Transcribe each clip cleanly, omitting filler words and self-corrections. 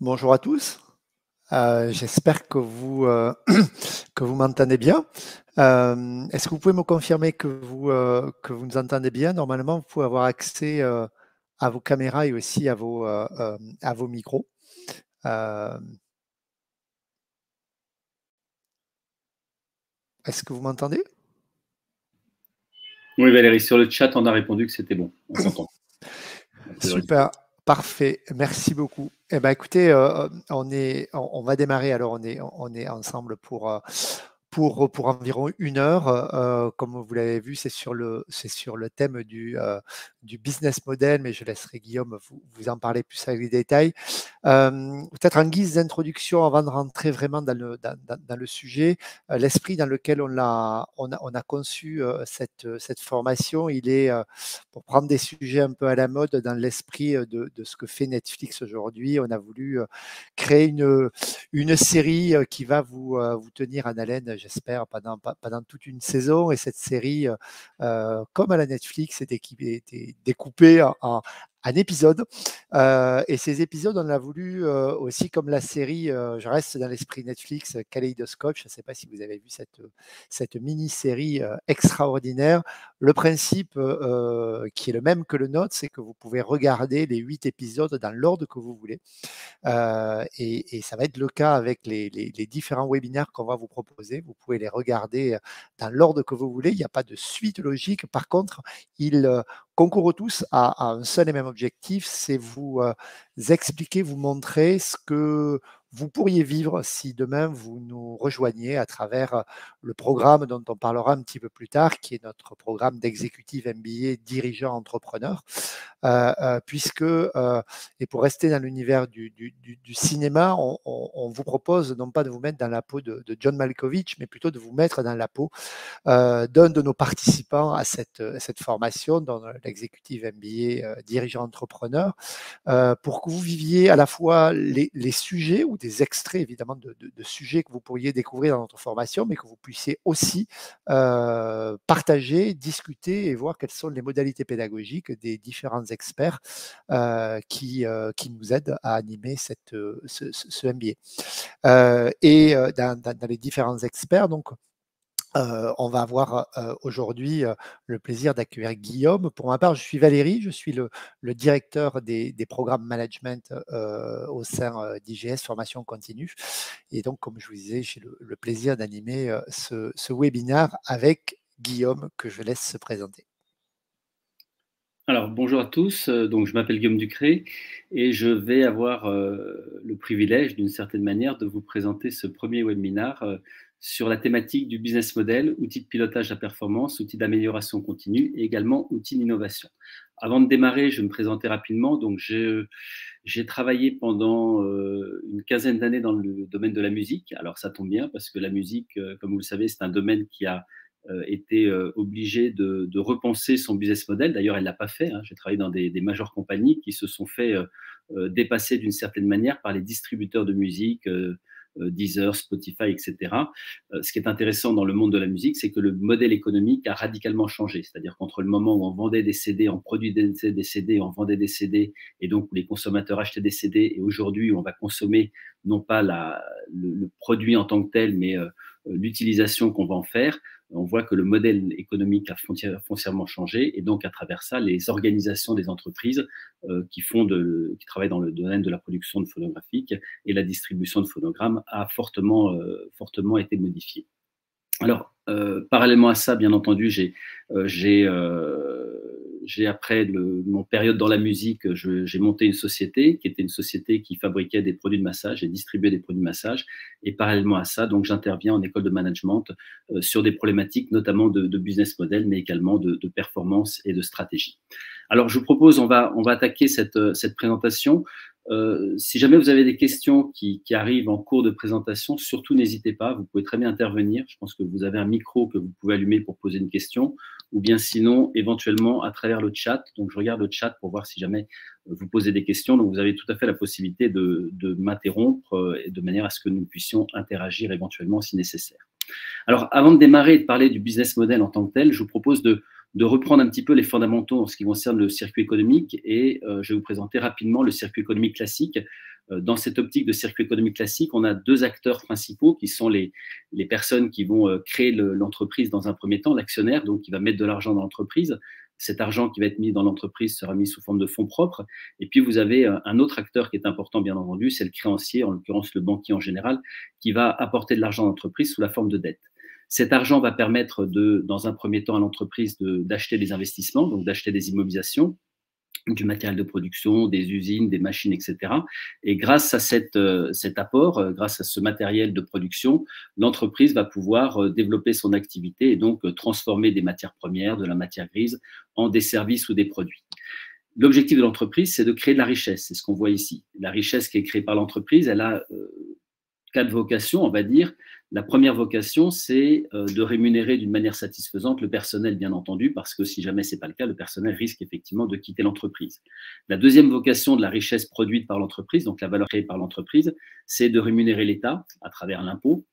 Bonjour à tous. J'espère que vous, que vous m'entendez bien. Est-ce que vous pouvez me confirmer que vous nous entendez bien? Normalement, vous pouvez avoir accès à vos caméras et aussi à vos micros. Euh, Est-ce que vous m'entendez? Oui, Valérie, sur le chat, on a répondu que c'était bon. On t'entend. A priori, c'est bon. Super, parfait, merci beaucoup. Eh ben, écoutez, on va démarrer. Alors, on est ensemble pour environ 1 heure. Comme vous l'avez vu, c'est sur le thème du business model, mais je laisserai Guillaume vous en parler plus avec les détails. Peut-être en guise d'introduction, avant de rentrer vraiment dans le sujet, l'esprit dans lequel on a conçu cette formation, il est pour prendre des sujets un peu à la mode dans l'esprit de ce que fait Netflix aujourd'hui. On a voulu créer une série qui va vous tenir en haleine, j'espère, pendant toute une saison. Et cette série, comme à la Netflix, est découpée en épisodes. Et ces épisodes, on l'a voulu aussi comme la série, je reste dans l'esprit Netflix, Kaleidoscope. Je ne sais pas si vous avez vu cette mini-série extraordinaire. Le principe qui est le même que le nôtre, c'est que vous pouvez regarder les 8 épisodes dans l'ordre que vous voulez. Et ça va être le cas avec les différents webinaires qu'on va vous proposer. Vous pouvez les regarder dans l'ordre que vous voulez. Il n'y a pas de suite logique. Par contre, ils concourent tous à un seul et même objectif, c'est vous expliquer, vous montrer ce que vous pourriez vivre si demain vous nous rejoigniez à travers le programme dont on parlera un petit peu plus tard, qui est notre programme d'exécutif MBA dirigeant entrepreneur, puisque et pour rester dans l'univers du cinéma, on vous propose non pas de vous mettre dans la peau de John Malkovich, mais plutôt de vous mettre dans la peau d'un de nos participants à cette formation, dans l'exécutif MBA dirigeant entrepreneur, pour que vous viviez à la fois les sujets ou des extraits évidemment de sujets que vous pourriez découvrir dans notre formation, mais que vous puissiez aussi partager, discuter et voir quelles sont les modalités pédagogiques des différents experts qui nous aident à animer ce MBA. Dans les différents experts, donc, on va avoir aujourd'hui le plaisir d'accueillir Guillaume. Pour ma part, je suis Valérie, je suis le directeur des programmes management au sein d'IGS Formation Continue. Et donc, comme je vous disais, j'ai le plaisir d'animer ce webinaire avec Guillaume, que je laisse se présenter. Alors, bonjour à tous. Donc, je m'appelle Guillaume Ducré et je vais avoir le privilège, d'une certaine manière, de vous présenter ce premier webinaire sur la thématique du business model, outils de pilotage de la performance, outils d'amélioration continue et également outils d'innovation. Avant de démarrer, je vais me présenter rapidement. Donc, j'ai travaillé pendant une quinzaine d'années dans le domaine de la musique. Alors, ça tombe bien parce que la musique, comme vous le savez, c'est un domaine qui a été obligée de repenser son business model. D'ailleurs, elle ne l'a pas fait. Hein. J'ai travaillé dans des majeures compagnies qui se sont fait dépasser d'une certaine manière par les distributeurs de musique, Deezer, Spotify, etc. Ce qui est intéressant dans le monde de la musique, c'est que le modèle économique a radicalement changé. C'est-à-dire qu'entre le moment où on vendait des CD, on produisait des CD, on vendait des CD, et donc où les consommateurs achetaient des CD, et aujourd'hui où on va consommer non pas le produit en tant que tel, mais l'utilisation qu'on va en faire, on voit que le modèle économique a foncièrement changé et donc à travers ça, les organisations des entreprises qui travaillent dans le domaine de la production de phonographique et la distribution de phonogrammes a fortement été modifiée. Alors, parallèlement à ça, bien entendu, après mon période dans la musique, j'ai monté une société qui était une société qui fabriquait des produits de massage et distribuait des produits de massage. Et parallèlement à ça, donc j'interviens en école de management sur des problématiques notamment de business model, mais également de performance et de stratégie. Alors, je vous propose, on va attaquer cette présentation. Si jamais vous avez des questions qui arrivent en cours de présentation, surtout n'hésitez pas, vous pouvez très bien intervenir. Je pense que vous avez un micro que vous pouvez allumer pour poser une question, ou bien sinon, éventuellement, à travers le chat. Donc, je regarde le chat pour voir si jamais vous posez des questions. Donc, vous avez tout à fait la possibilité de m'interrompre de manière à ce que nous puissions interagir éventuellement si nécessaire. Alors, avant de démarrer et de parler du business model en tant que tel, je vous propose de reprendre un petit peu les fondamentaux en ce qui concerne le circuit économique et je vais vous présenter rapidement le circuit économique classique. dans cette optique de circuit économique classique, on a deux acteurs principaux qui sont les personnes qui vont créer l'entreprise dans un premier temps, l'actionnaire, donc qui va mettre de l'argent dans l'entreprise. Cet argent qui va être mis dans l'entreprise sera mis sous forme de fonds propres. Et puis, vous avez un autre acteur qui est important, bien entendu, c'est le créancier, en l'occurrence le banquier en général, qui va apporter de l'argent à l'entreprise sous la forme de dette. Cet argent va permettre, dans un premier temps, à l'entreprise d'acheter des investissements, donc d'acheter des immobilisations, du matériel de production, des usines, des machines, etc. Et grâce à cet apport, grâce à ce matériel de production, l'entreprise va pouvoir développer son activité et donc transformer des matières premières, de la matière grise, en des services ou des produits. L'objectif de l'entreprise, c'est de créer de la richesse, c'est ce qu'on voit ici. La richesse qui est créée par l'entreprise, elle a 4 vocations, on va dire. La première vocation, c'est de rémunérer d'une manière satisfaisante le personnel, bien entendu, parce que si jamais ce n'est pas le cas, le personnel risque effectivement de quitter l'entreprise. La deuxième vocation de la richesse produite par l'entreprise, donc la valeur créée par l'entreprise, c'est de rémunérer l'État à travers l'impôt.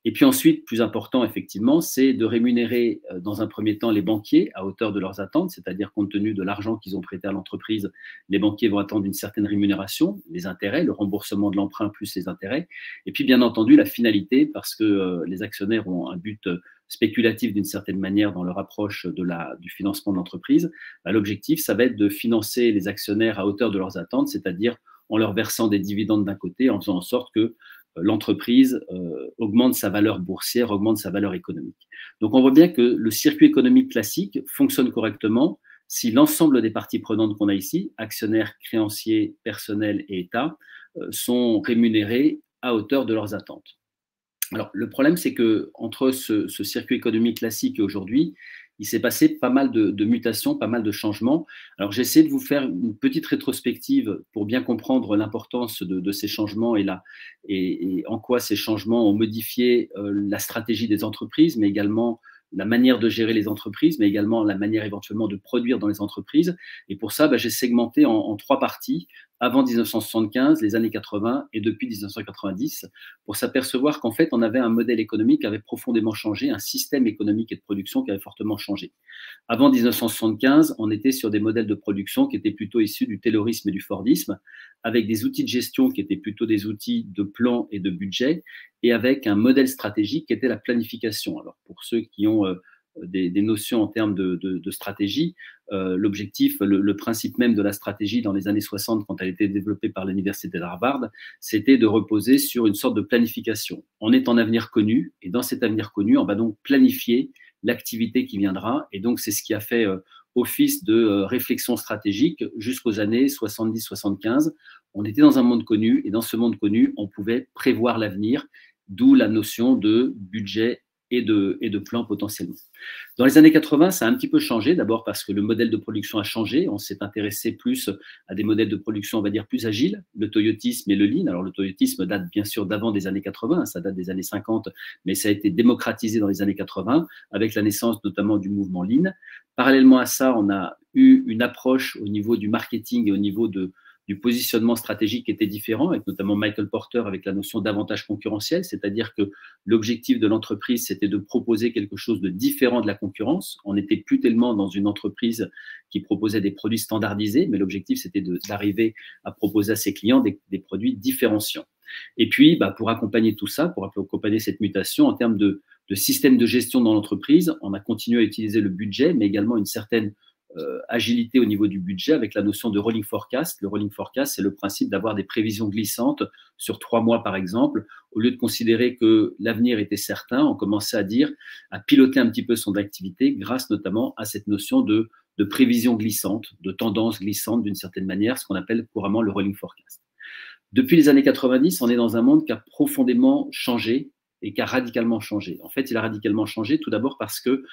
Et puis ensuite, plus important, effectivement, c'est de rémunérer dans un premier temps les banquiers à hauteur de leurs attentes, c'est-à-dire compte tenu de l'argent qu'ils ont prêté à l'entreprise, les banquiers vont attendre une certaine rémunération, les intérêts, le remboursement de l'emprunt plus les intérêts, et puis bien entendu la finalité, parce que les actionnaires ont un but spéculatif d'une certaine manière dans leur approche du financement de l'entreprise. L'objectif, ça va être de financer les actionnaires à hauteur de leurs attentes, c'est-à-dire en leur versant des dividendes d'un côté, en faisant en sorte que l'entreprise augmente sa valeur boursière, augmente sa valeur économique. Donc on voit bien que le circuit économique classique fonctionne correctement si l'ensemble des parties prenantes qu'on a ici, actionnaires, créanciers, personnel et État, sont rémunérés à hauteur de leurs attentes. Alors le problème, c'est que entre ce circuit économique classique et aujourd'hui, il s'est passé pas mal de mutations, pas mal de changements. Alors, j'essaie de vous faire une petite rétrospective pour bien comprendre l'importance de ces changements et en quoi ces changements ont modifié la stratégie des entreprises, mais également la manière de gérer les entreprises, mais également la manière éventuellement de produire dans les entreprises. Et pour ça, j'ai segmenté en 3 parties, avant 1975, les années 80 et depuis 1990, pour s'apercevoir qu'en fait, on avait un modèle économique qui avait profondément changé, un système économique et de production qui avait fortement changé. Avant 1975, on était sur des modèles de production qui étaient plutôt issus du taylorisme et du fordisme, avec des outils de gestion qui étaient plutôt des outils de plan et de budget, et avec un modèle stratégique qui était la planification. Alors, pour ceux qui ont des notions en termes de stratégie, l'objectif, le principe même de la stratégie dans les années 60, quand elle était développée par l'université d'Harvard, c'était de reposer sur une sorte de planification. On est en avenir connu, et dans cet avenir connu, on va donc planifier l'activité qui viendra, et donc c'est ce qui a fait office de réflexion stratégique jusqu'aux années 70-75. On était dans un monde connu, et dans ce monde connu, on pouvait prévoir l'avenir, d'où la notion de budget et de plan potentiellement. Dans les années 80, ça a un petit peu changé, d'abord parce que le modèle de production a changé, on s'est intéressé plus à des modèles de production, on va dire, plus agiles, le toyotisme et le lean. Alors le toyotisme date bien sûr d'avant des années 80, ça date des années 50, mais ça a été démocratisé dans les années 80, avec la naissance notamment du mouvement lean. Parallèlement à ça, on a eu une approche au niveau du marketing et au niveau du positionnement stratégique était différent, avec notamment Michael Porter avec la notion d'avantage concurrentiel, c'est-à-dire que l'objectif de l'entreprise, c'était de proposer quelque chose de différent de la concurrence. On n'était plus tellement dans une entreprise qui proposait des produits standardisés, mais l'objectif, c'était d'arriver à proposer à ses clients des produits différenciants. Et puis, pour accompagner tout ça, pour accompagner cette mutation en termes de système de gestion dans l'entreprise, on a continué à utiliser le budget, mais également une certaine agilité au niveau du budget avec la notion de rolling forecast. Le rolling forecast, c'est le principe d'avoir des prévisions glissantes sur 3 mois, par exemple. Au lieu de considérer que l'avenir était certain, on commençait à piloter un petit peu son activité grâce notamment à cette notion de prévision glissante, de tendance glissante d'une certaine manière, ce qu'on appelle couramment le rolling forecast. Depuis les années 90, on est dans un monde qui a profondément changé et qui a radicalement changé. En fait, il a radicalement changé tout d'abord parce que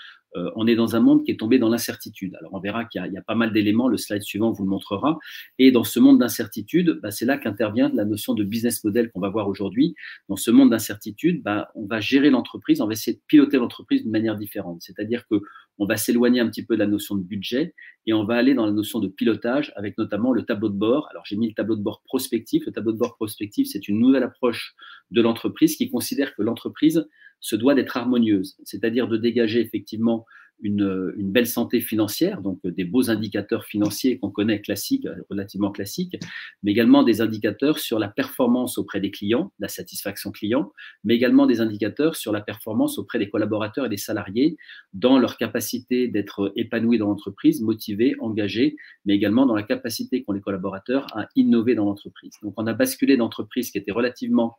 on est dans un monde qui est tombé dans l'incertitude. Alors, on verra qu'il y a pas mal d'éléments, le slide suivant vous le montrera. Et dans ce monde d'incertitude, c'est là qu'intervient la notion de business model qu'on va voir aujourd'hui. Dans ce monde d'incertitude, on va gérer l'entreprise, on va essayer de piloter l'entreprise d'une manière différente. C'est-à-dire qu'on va s'éloigner un petit peu de la notion de budget et on va aller dans la notion de pilotage avec notamment le tableau de bord. Alors, j'ai mis le tableau de bord prospectif. Le tableau de bord prospectif, c'est une nouvelle approche de l'entreprise qui considère que l'entreprise se doit d'être harmonieuse, c'est-à-dire de dégager effectivement une belle santé financière, donc des beaux indicateurs financiers qu'on connaît classiques, relativement classiques, mais également des indicateurs sur la performance auprès des clients, la satisfaction client, mais également des indicateurs sur la performance auprès des collaborateurs et des salariés dans leur capacité d'être épanouis dans l'entreprise, motivés, engagés, mais également dans la capacité qu'ont les collaborateurs à innover dans l'entreprise. Donc, on a basculé d'entreprises qui étaient relativement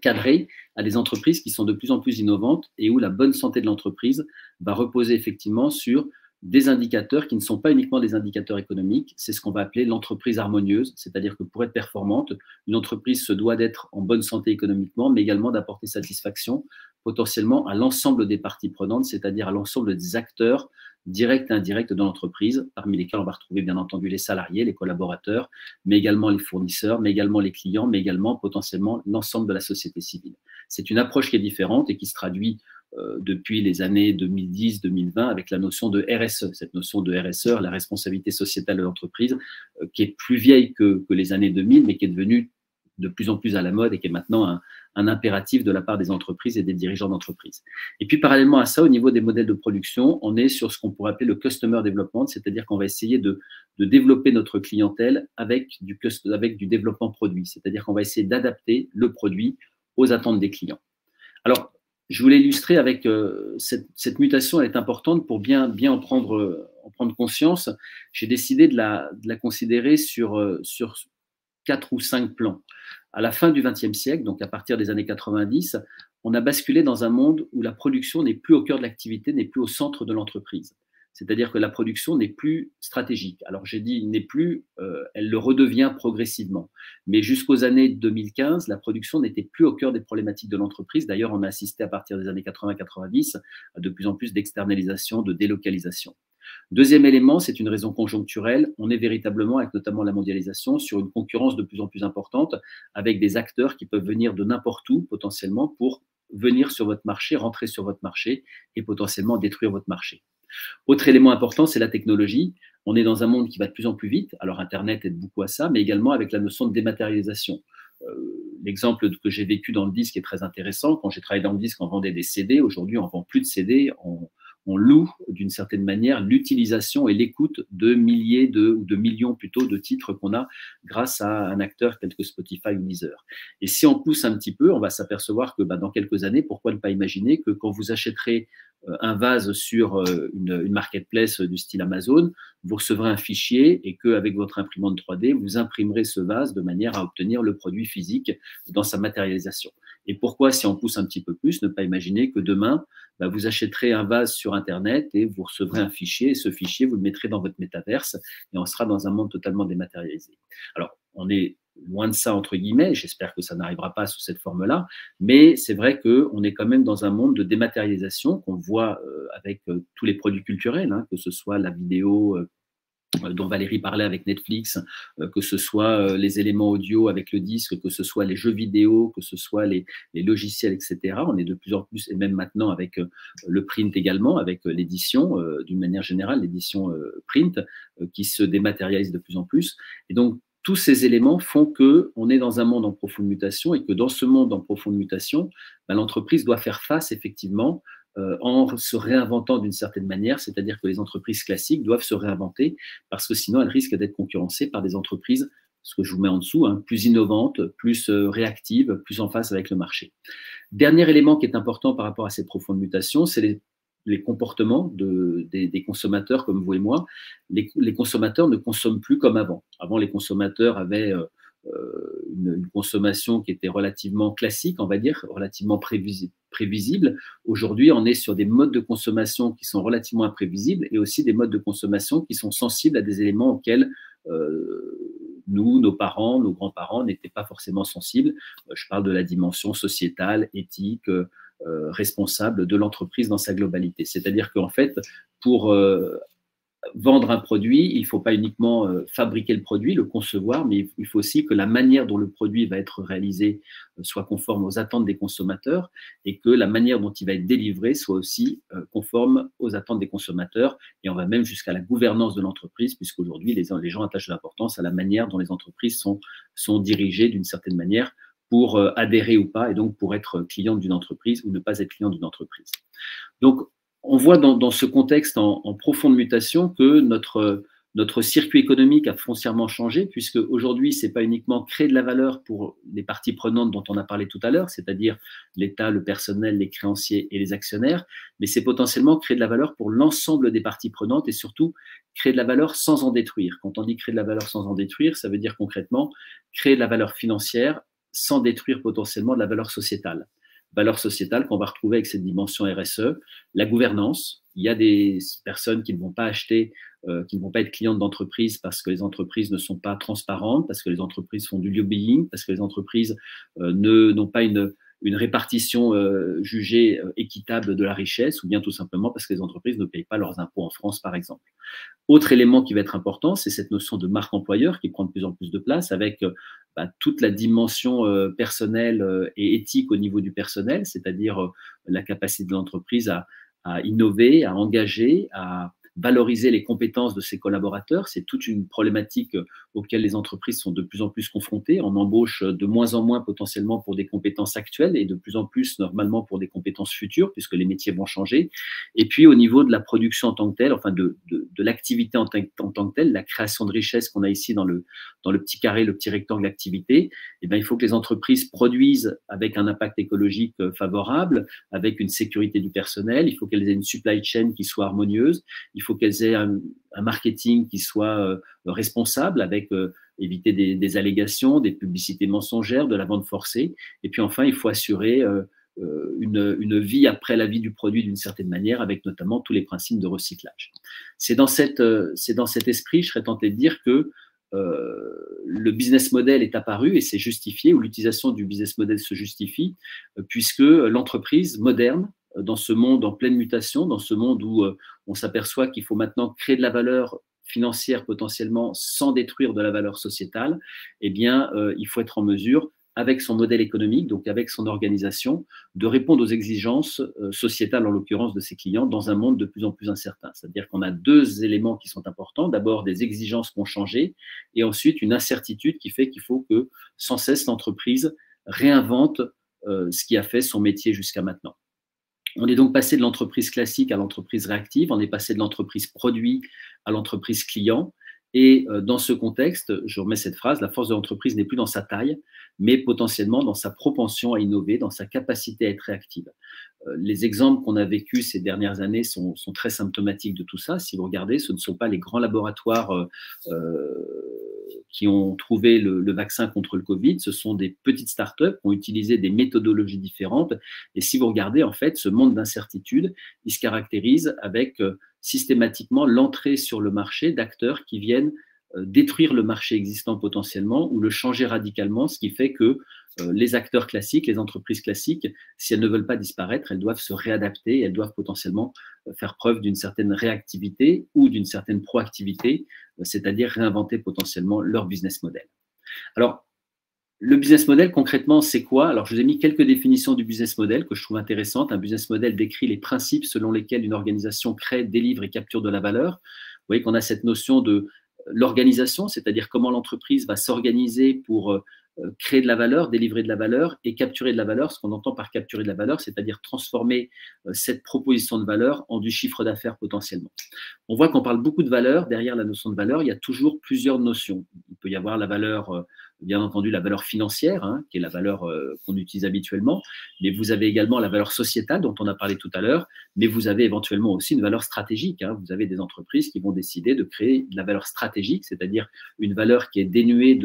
cadrées à des entreprises qui sont de plus en plus innovantes et où la bonne santé de l'entreprise va reposer effectivement sur des indicateurs qui ne sont pas uniquement des indicateurs économiques, c'est ce qu'on va appeler l'entreprise harmonieuse, c'est-à-dire que pour être performante, une entreprise se doit d'être en bonne santé économiquement, mais également d'apporter satisfaction potentiellement à l'ensemble des parties prenantes, c'est-à-dire à l'ensemble des acteurs directs et indirects de l'entreprise, parmi lesquels on va retrouver bien entendu les salariés, les collaborateurs, mais également les fournisseurs, mais également les clients, mais également potentiellement l'ensemble de la société civile. C'est une approche qui est différente et qui se traduit depuis les années 2010-2020 avec la notion de RSE, cette notion de RSE, la responsabilité sociétale de l'entreprise, qui est plus vieille que les années 2000, mais qui est devenue de plus en plus à la mode et qui est maintenant un impératif de la part des entreprises et des dirigeants d'entreprise. Et puis parallèlement à ça, au niveau des modèles de production, on est sur ce qu'on pourrait appeler le customer development, c'est-à-dire qu'on va essayer de développer notre clientèle avec du développement produit, c'est-à-dire qu'on va essayer d'adapter le produit aux attentes des clients. Alors, je voulais illustrer avec cette mutation, elle est importante pour bien en prendre conscience. J'ai décidé de la considérer sur 4 ou 5 plans. À la fin du XXe siècle, donc à partir des années 90, on a basculé dans un monde où la production n'est plus au cœur de l'activité, n'est plus au centre de l'entreprise. C'est-à-dire que la production n'est plus stratégique. Alors j'ai dit n'est plus, elle le redevient progressivement. Mais jusqu'aux années 2015, la production n'était plus au cœur des problématiques de l'entreprise. D'ailleurs, on a assisté à partir des années 80-90 à de plus en plus d'externalisation, de délocalisation. Deuxième élément, c'est une raison conjoncturelle. On est véritablement, avec notamment la mondialisation, sur une concurrence de plus en plus importante avec des acteurs qui peuvent venir de n'importe où potentiellement pour venir sur votre marché, rentrer sur votre marché et potentiellement détruire votre marché. Autre élément important, c'est la technologie. On est dans un monde qui va de plus en plus vite. Alors, Internet aide beaucoup à ça, mais également avec la notion de dématérialisation. L'exemple que j'ai vécu dans le disque est très intéressant. Quand j'ai travaillé dans le disque, on vendait des CD. Aujourd'hui, on ne vend plus de CD. On loue d'une certaine manière l'utilisation et l'écoute de milliers ou de millions plutôt de titres qu'on a grâce à un acteur tel que Spotify ou Deezer. Et si on pousse un petit peu, on va s'apercevoir que dans quelques années, pourquoi ne pas imaginer que quand vous achèterez un vase sur une marketplace du style Amazon, vous recevrez un fichier et qu'avec votre imprimante 3D, vous imprimerez ce vase de manière à obtenir le produit physique dans sa matérialisation. Et pourquoi, si on pousse un petit peu plus, ne pas imaginer que demain, vous achèterez un vase sur Internet et vous recevrez un fichier, et ce fichier, vous le mettrez dans votre métaverse et on sera dans un monde totalement dématérialisé. Alors, on est loin de ça, entre guillemets, j'espère que ça n'arrivera pas sous cette forme-là, mais c'est vrai qu'on est quand même dans un monde de dématérialisation qu'on voit avec tous les produits culturels, que ce soit la vidéo dont Valérie parlait avec Netflix, que ce soit les éléments audio avec le disque, que ce soit les jeux vidéo, que ce soit les logiciels, etc. On est de plus en plus, et même maintenant avec le print également, avec l'édition, d'une manière générale, l'édition print, qui se dématérialise de plus en plus. Et donc, tous ces éléments font qu'on est dans un monde en profonde mutation et que dans ce monde en profonde mutation, l'entreprise doit faire face effectivement en se réinventant d'une certaine manière, c'est-à-dire que les entreprises classiques doivent se réinventer parce que sinon elles risquent d'être concurrencées par des entreprises, ce que je vous mets en dessous, plus innovantes, plus réactives, plus en face avec le marché. Dernier élément qui est important par rapport à ces profondes mutations, c'est les comportements des consommateurs comme vous et moi. Les consommateurs ne consomment plus comme avant. Avant, les consommateurs avaient une consommation qui était relativement classique, on va dire, relativement prévisible. Aujourd'hui, on est sur des modes de consommation qui sont relativement imprévisibles et aussi des modes de consommation qui sont sensibles à des éléments auxquels nous, nos parents, nos grands-parents n'étaient pas forcément sensibles. Je parle de la dimension sociétale, éthique, responsable de l'entreprise dans sa globalité. C'est-à-dire qu'en fait, pour vendre un produit, il ne faut pas uniquement fabriquer le produit, le concevoir, mais il faut aussi que la manière dont le produit va être réalisé soit conforme aux attentes des consommateurs et que la manière dont il va être délivré soit aussi conforme aux attentes des consommateurs. Et on va même jusqu'à la gouvernance de l'entreprise, puisqu'aujourd'hui, les gens attachent de l'importance à la manière dont les entreprises sont dirigées d'une certaine manière pour adhérer ou pas, et donc pour être client d'une entreprise ou ne pas être client d'une entreprise. Donc, on voit dans ce contexte en profonde mutation que notre circuit économique a foncièrement changé, puisque aujourd'hui, ce n'est pas uniquement créer de la valeur pour les parties prenantes dont on a parlé tout à l'heure, c'est-à-dire l'État, le personnel, les créanciers et les actionnaires, mais c'est potentiellement créer de la valeur pour l'ensemble des parties prenantes et surtout créer de la valeur sans en détruire. Quand on dit créer de la valeur sans en détruire, ça veut dire concrètement créer de la valeur financière sans détruire potentiellement de la valeur sociétale. Valeur sociétale qu'on va retrouver avec cette dimension RSE, la gouvernance. Il y a des personnes qui ne vont pas acheter, qui ne vont pas être clientes d'entreprises parce que les entreprises ne sont pas transparentes, parce que les entreprises font du lobbying, parce que les entreprises n'ont pas une répartition jugée équitable de la richesse, ou bien tout simplement parce que les entreprises ne payent pas leurs impôts en France, par exemple. Autre élément qui va être important, c'est cette notion de marque employeur qui prend de plus en plus de place avec toute la dimension personnelle et éthique au niveau du personnel, c'est-à-dire la capacité de l'entreprise à innover, à engager, à valoriser les compétences de ses collaborateurs. C'est toute une problématique auxquelles les entreprises sont de plus en plus confrontées. On embauche de moins en moins potentiellement pour des compétences actuelles et de plus en plus normalement pour des compétences futures, puisque les métiers vont changer. Et puis au niveau de la production en tant que telle, enfin de l'activité en tant que telle, la création de richesse qu'on a ici dans le petit carré, le petit rectangle d'activité, eh bien, il faut que les entreprises produisent avec un impact écologique favorable, avec une sécurité du personnel, il faut qu'elles aient une supply chain qui soit harmonieuse, il faut qu'elles aient un marketing qui soit responsable avec éviter des allégations, des publicités mensongères, de la vente forcée. Et puis enfin, il faut assurer une vie après la vie du produit d'une certaine manière, avec notamment tous les principes de recyclage. C'est dans cet esprit, je serais tenté de dire que le business model est apparu et c'est justifié, ou l'utilisation du business model se justifie, puisque l'entreprise moderne, dans ce monde en pleine mutation, dans ce monde où on s'aperçoit qu'il faut maintenant créer de la valeur financière potentiellement sans détruire de la valeur sociétale, eh bien, il faut être en mesure, avec son modèle économique, donc avec son organisation, de répondre aux exigences sociétales, en l'occurrence de ses clients, dans un monde de plus en plus incertain. C'est-à-dire qu'on a deux éléments qui sont importants. D'abord, des exigences qui ont changé, et ensuite une incertitude qui fait qu'il faut que, sans cesse, l'entreprise réinvente ce qui a fait son métier jusqu'à maintenant. On est donc passé de l'entreprise classique à l'entreprise réactive, on est passé de l'entreprise produit à l'entreprise client. Et dans ce contexte, je remets cette phrase, la force de l'entreprise n'est plus dans sa taille, mais potentiellement dans sa propension à innover, dans sa capacité à être réactive. Les exemples qu'on a vécus ces dernières années sont très symptomatiques de tout ça. Si vous regardez, ce ne sont pas les grands laboratoires qui ont trouvé le vaccin contre le Covid, ce sont des petites startups qui ont utilisé des méthodologies différentes. Et si vous regardez, en fait, ce monde d'incertitude, il se caractérise avec systématiquement l'entrée sur le marché d'acteurs qui viennent détruire le marché existant potentiellement ou le changer radicalement, ce qui fait que les acteurs classiques, les entreprises classiques, si elles ne veulent pas disparaître, elles doivent se réadapter, elles doivent potentiellement faire preuve d'une certaine réactivité ou d'une certaine proactivité, c'est-à-dire réinventer potentiellement leur business model. Alors, le business model, concrètement, c'est quoi? Alors, je vous ai mis quelques définitions du business model que je trouve intéressantes. Un business model décrit les principes selon lesquels une organisation crée, délivre et capture de la valeur. Vous voyez qu'on a cette notion de l'organisation, c'est-à-dire comment l'entreprise va s'organiser pour créer de la valeur, délivrer de la valeur et capturer de la valeur. Ce qu'on entend par capturer de la valeur, c'est-à-dire transformer cette proposition de valeur en du chiffre d'affaires potentiellement. On voit qu'on parle beaucoup de valeur. Derrière la notion de valeur, il y a toujours plusieurs notions. Il peut y avoir la valeur, bien entendu, la valeur financière, hein, qui est la valeur qu'on utilise habituellement, mais vous avez également la valeur sociétale dont on a parlé tout à l'heure, mais vous avez éventuellement aussi une valeur stratégique. Hein. Vous avez des entreprises qui vont décider de créer de la valeur stratégique, c'est-à-dire une valeur qui est dénuée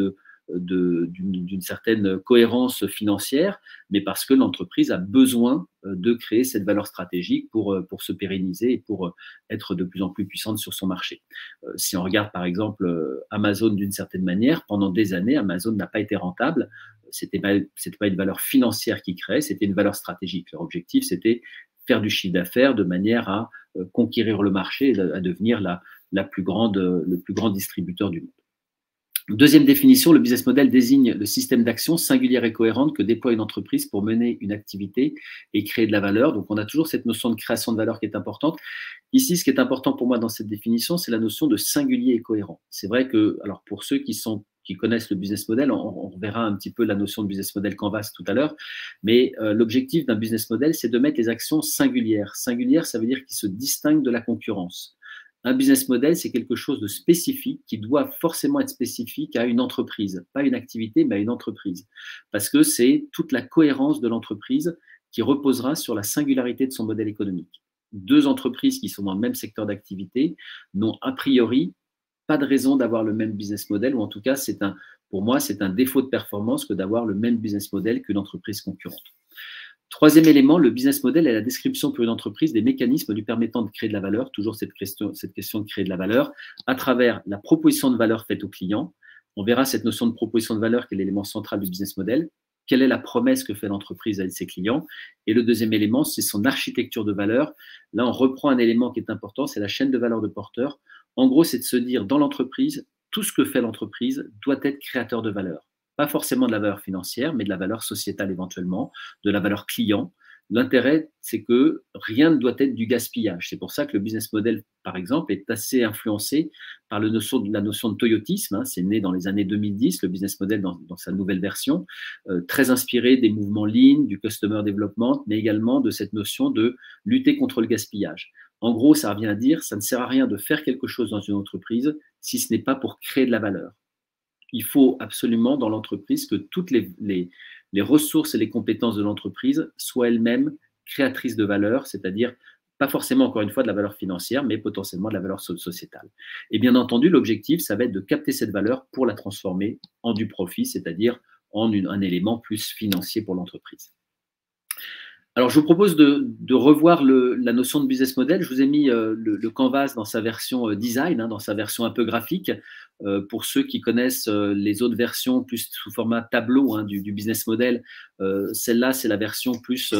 d'une certaine cohérence financière, mais parce que l'entreprise a besoin de créer cette valeur stratégique pour se pérenniser et pour être de plus en plus puissante sur son marché. Si on regarde par exemple Amazon d'une certaine manière, pendant des années, Amazon n'a pas été rentable. C'était pas une valeur financière qu'ils créaient, c'était une valeur stratégique. Leur objectif, c'était faire du chiffre d'affaires de manière à conquérir le marché et à devenir le plus grand distributeur du monde. Deuxième définition, le business model désigne le système d'action singulière et cohérente que déploie une entreprise pour mener une activité et créer de la valeur. Donc, on a toujours cette notion de création de valeur qui est importante. Ici, ce qui est important pour moi dans cette définition, c'est la notion de singulier et cohérent. C'est vrai que, alors pour ceux qui sont qui connaissent le business model, on verra un petit peu la notion de business model Canvas tout à l'heure, mais l'objectif d'un business model, c'est de mettre les actions singulières. Singulière, ça veut dire qu'il se distingue de la concurrence. Un business model, c'est quelque chose de spécifique qui doit forcément être spécifique à une entreprise, pas une activité, mais à une entreprise, parce que c'est toute la cohérence de l'entreprise qui reposera sur la singularité de son modèle économique. Deux entreprises qui sont dans le même secteur d'activité n'ont a priori pas de raison d'avoir le même business model, ou en tout cas, pour moi, c'est un défaut de performance que d'avoir le même business model qu'une entreprise concurrente. Troisième élément, le business model est la description pour une entreprise des mécanismes lui permettant de créer de la valeur, toujours cette question de créer de la valeur, à travers la proposition de valeur faite au client. On verra cette notion de proposition de valeur qui est l'élément central du business model. Quelle est la promesse que fait l'entreprise à ses clients? Et le deuxième élément, c'est son architecture de valeur. Là, on reprend un élément qui est important, c'est la chaîne de valeur de porteur. En gros, c'est de se dire, dans l'entreprise, tout ce que fait l'entreprise doit être créateur de valeur. Pas forcément de la valeur financière, mais de la valeur sociétale éventuellement, de la valeur client. L'intérêt, c'est que rien ne doit être du gaspillage. C'est pour ça que le business model, par exemple, est assez influencé par la notion de toyotisme. C'est né dans les années 2010, le business model dans sa nouvelle version, très inspiré des mouvements Lean, du Customer Development, mais également de cette notion de lutter contre le gaspillage. En gros, ça revient à dire, ça ne sert à rien de faire quelque chose dans une entreprise si ce n'est pas pour créer de la valeur. Il faut absolument dans l'entreprise que toutes les ressources et les compétences de l'entreprise soient elles-mêmes créatrices de valeur, c'est-à-dire pas forcément, encore une fois, de la valeur financière, mais potentiellement de la valeur sociétale. Et bien entendu, l'objectif, ça va être de capter cette valeur pour la transformer en du profit, c'est-à-dire en un élément plus financier pour l'entreprise. Alors, je vous propose de revoir la notion de business model. Je vous ai mis le Canvas dans sa version design, dans sa version un peu graphique. Pour ceux qui connaissent les autres versions plus sous format tableau du business model, celle-là, c'est la version plus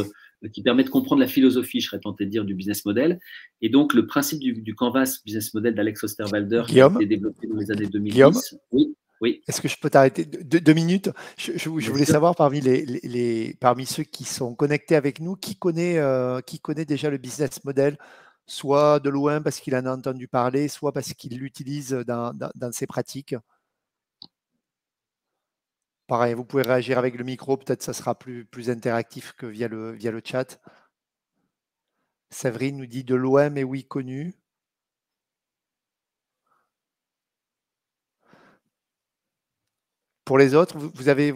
qui permet de comprendre la philosophie, je serais tenté de dire, du business model. Et donc, le principe du Canvas business model d'Alex Osterwalder qui a été développé dans les années 2010. Guillaume, oui. Oui. Est-ce que je peux t'arrêter 2 minutes? Je voulais savoir parmi ceux qui sont connectés avec nous, qui connaît déjà le business model, soit de loin parce qu'il en a entendu parler, soit parce qu'il l'utilise dans ses pratiques. Pareil, vous pouvez réagir avec le micro, peut-être ça sera plus interactif que via le chat. Séverine nous dit de loin, mais oui, connu. Pour les autres, vous avez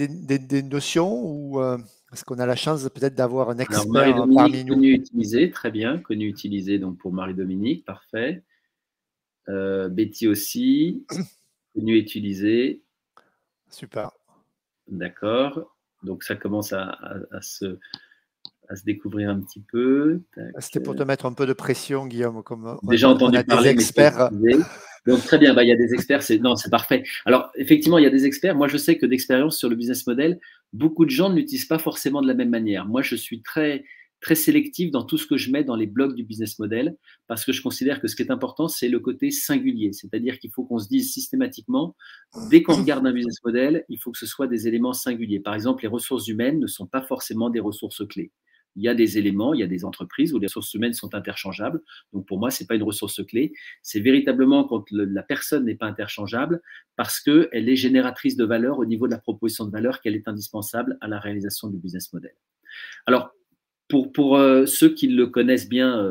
des notions ou est-ce qu'on a la chance peut-être d'avoir un expert parmi nous? Connu, utilisé, très bien. Connu, utilisé, donc pour Marie-Dominique, parfait. Betty aussi, connu, utilisé. Super. D'accord. Donc ça commence à se découvrir un petit peu. C'était pour te mettre un peu de pression, Guillaume. Comme déjà entendu parler, des experts. Donc très bien, il y a des experts, c'est parfait. Alors effectivement, il y a des experts. Moi, je sais que d'expérience sur le business model, beaucoup de gens ne l'utilisent pas forcément de la même manière. Moi, je suis très sélectif dans tout ce que je mets dans les blogs du business model parce que je considère que ce qui est important, c'est le côté singulier. C'est-à-dire qu'il faut qu'on se dise systématiquement, dès qu'on regarde un business model, il faut que ce soit des éléments singuliers. Par exemple, les ressources humaines ne sont pas forcément des ressources clés. Il y a des éléments, il y a des entreprises où les ressources humaines sont interchangeables. Donc, pour moi, ce n'est pas une ressource clé. C'est véritablement quand la personne n'est pas interchangeable parce qu'elle est génératrice de valeur au niveau de la proposition de valeur qu'elle est indispensable à la réalisation du business model. Alors, pour ceux qui le connaissent bien,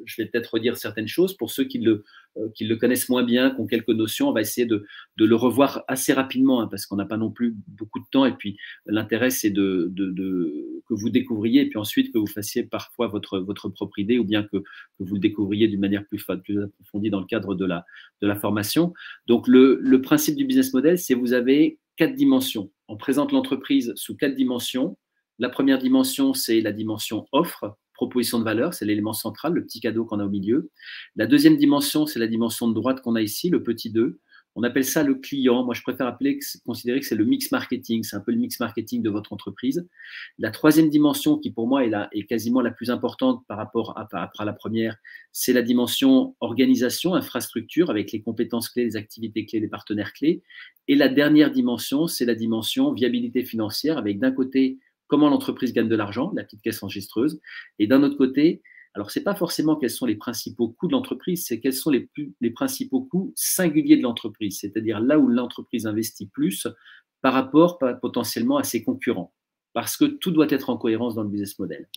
je vais peut-être redire certaines choses. Pour ceux qui le connaissent moins bien, qui ont quelques notions, on va essayer de le revoir assez rapidement parce qu'on n'a pas non plus beaucoup de temps. Et puis, l'intérêt, c'est que vous découvriez et puis ensuite que vous fassiez parfois votre propre idée ou bien que vous le découvriez d'une manière plus approfondie dans le cadre de la formation. Donc, le principe du business model, c'est vous avez 4 dimensions. On présente l'entreprise sous 4 dimensions. La première dimension, c'est la dimension offre, proposition de valeur, c'est l'élément central, le petit cadeau qu'on a au milieu. La deuxième dimension, c'est la dimension de droite qu'on a ici, le petit 2. On appelle ça le client. Moi, je préfère considérer que c'est le mix marketing. C'est un peu le mix marketing de votre entreprise. La troisième dimension, qui pour moi est quasiment la plus importante par rapport à la première, c'est la dimension organisation, infrastructure, avec les compétences clés, les activités clés, les partenaires clés. Et la dernière dimension, c'est la dimension viabilité financière, avec d'un côté, comment l'entreprise gagne de l'argent, la petite caisse enregistreuse, et d'un autre côté, Alors, ce n'est pas forcément quels sont les principaux coûts de l'entreprise, c'est quels sont les principaux coûts singuliers de l'entreprise, c'est-à-dire là où l'entreprise investit plus par rapport potentiellement à ses concurrents. Parce que tout doit être en cohérence dans le business model.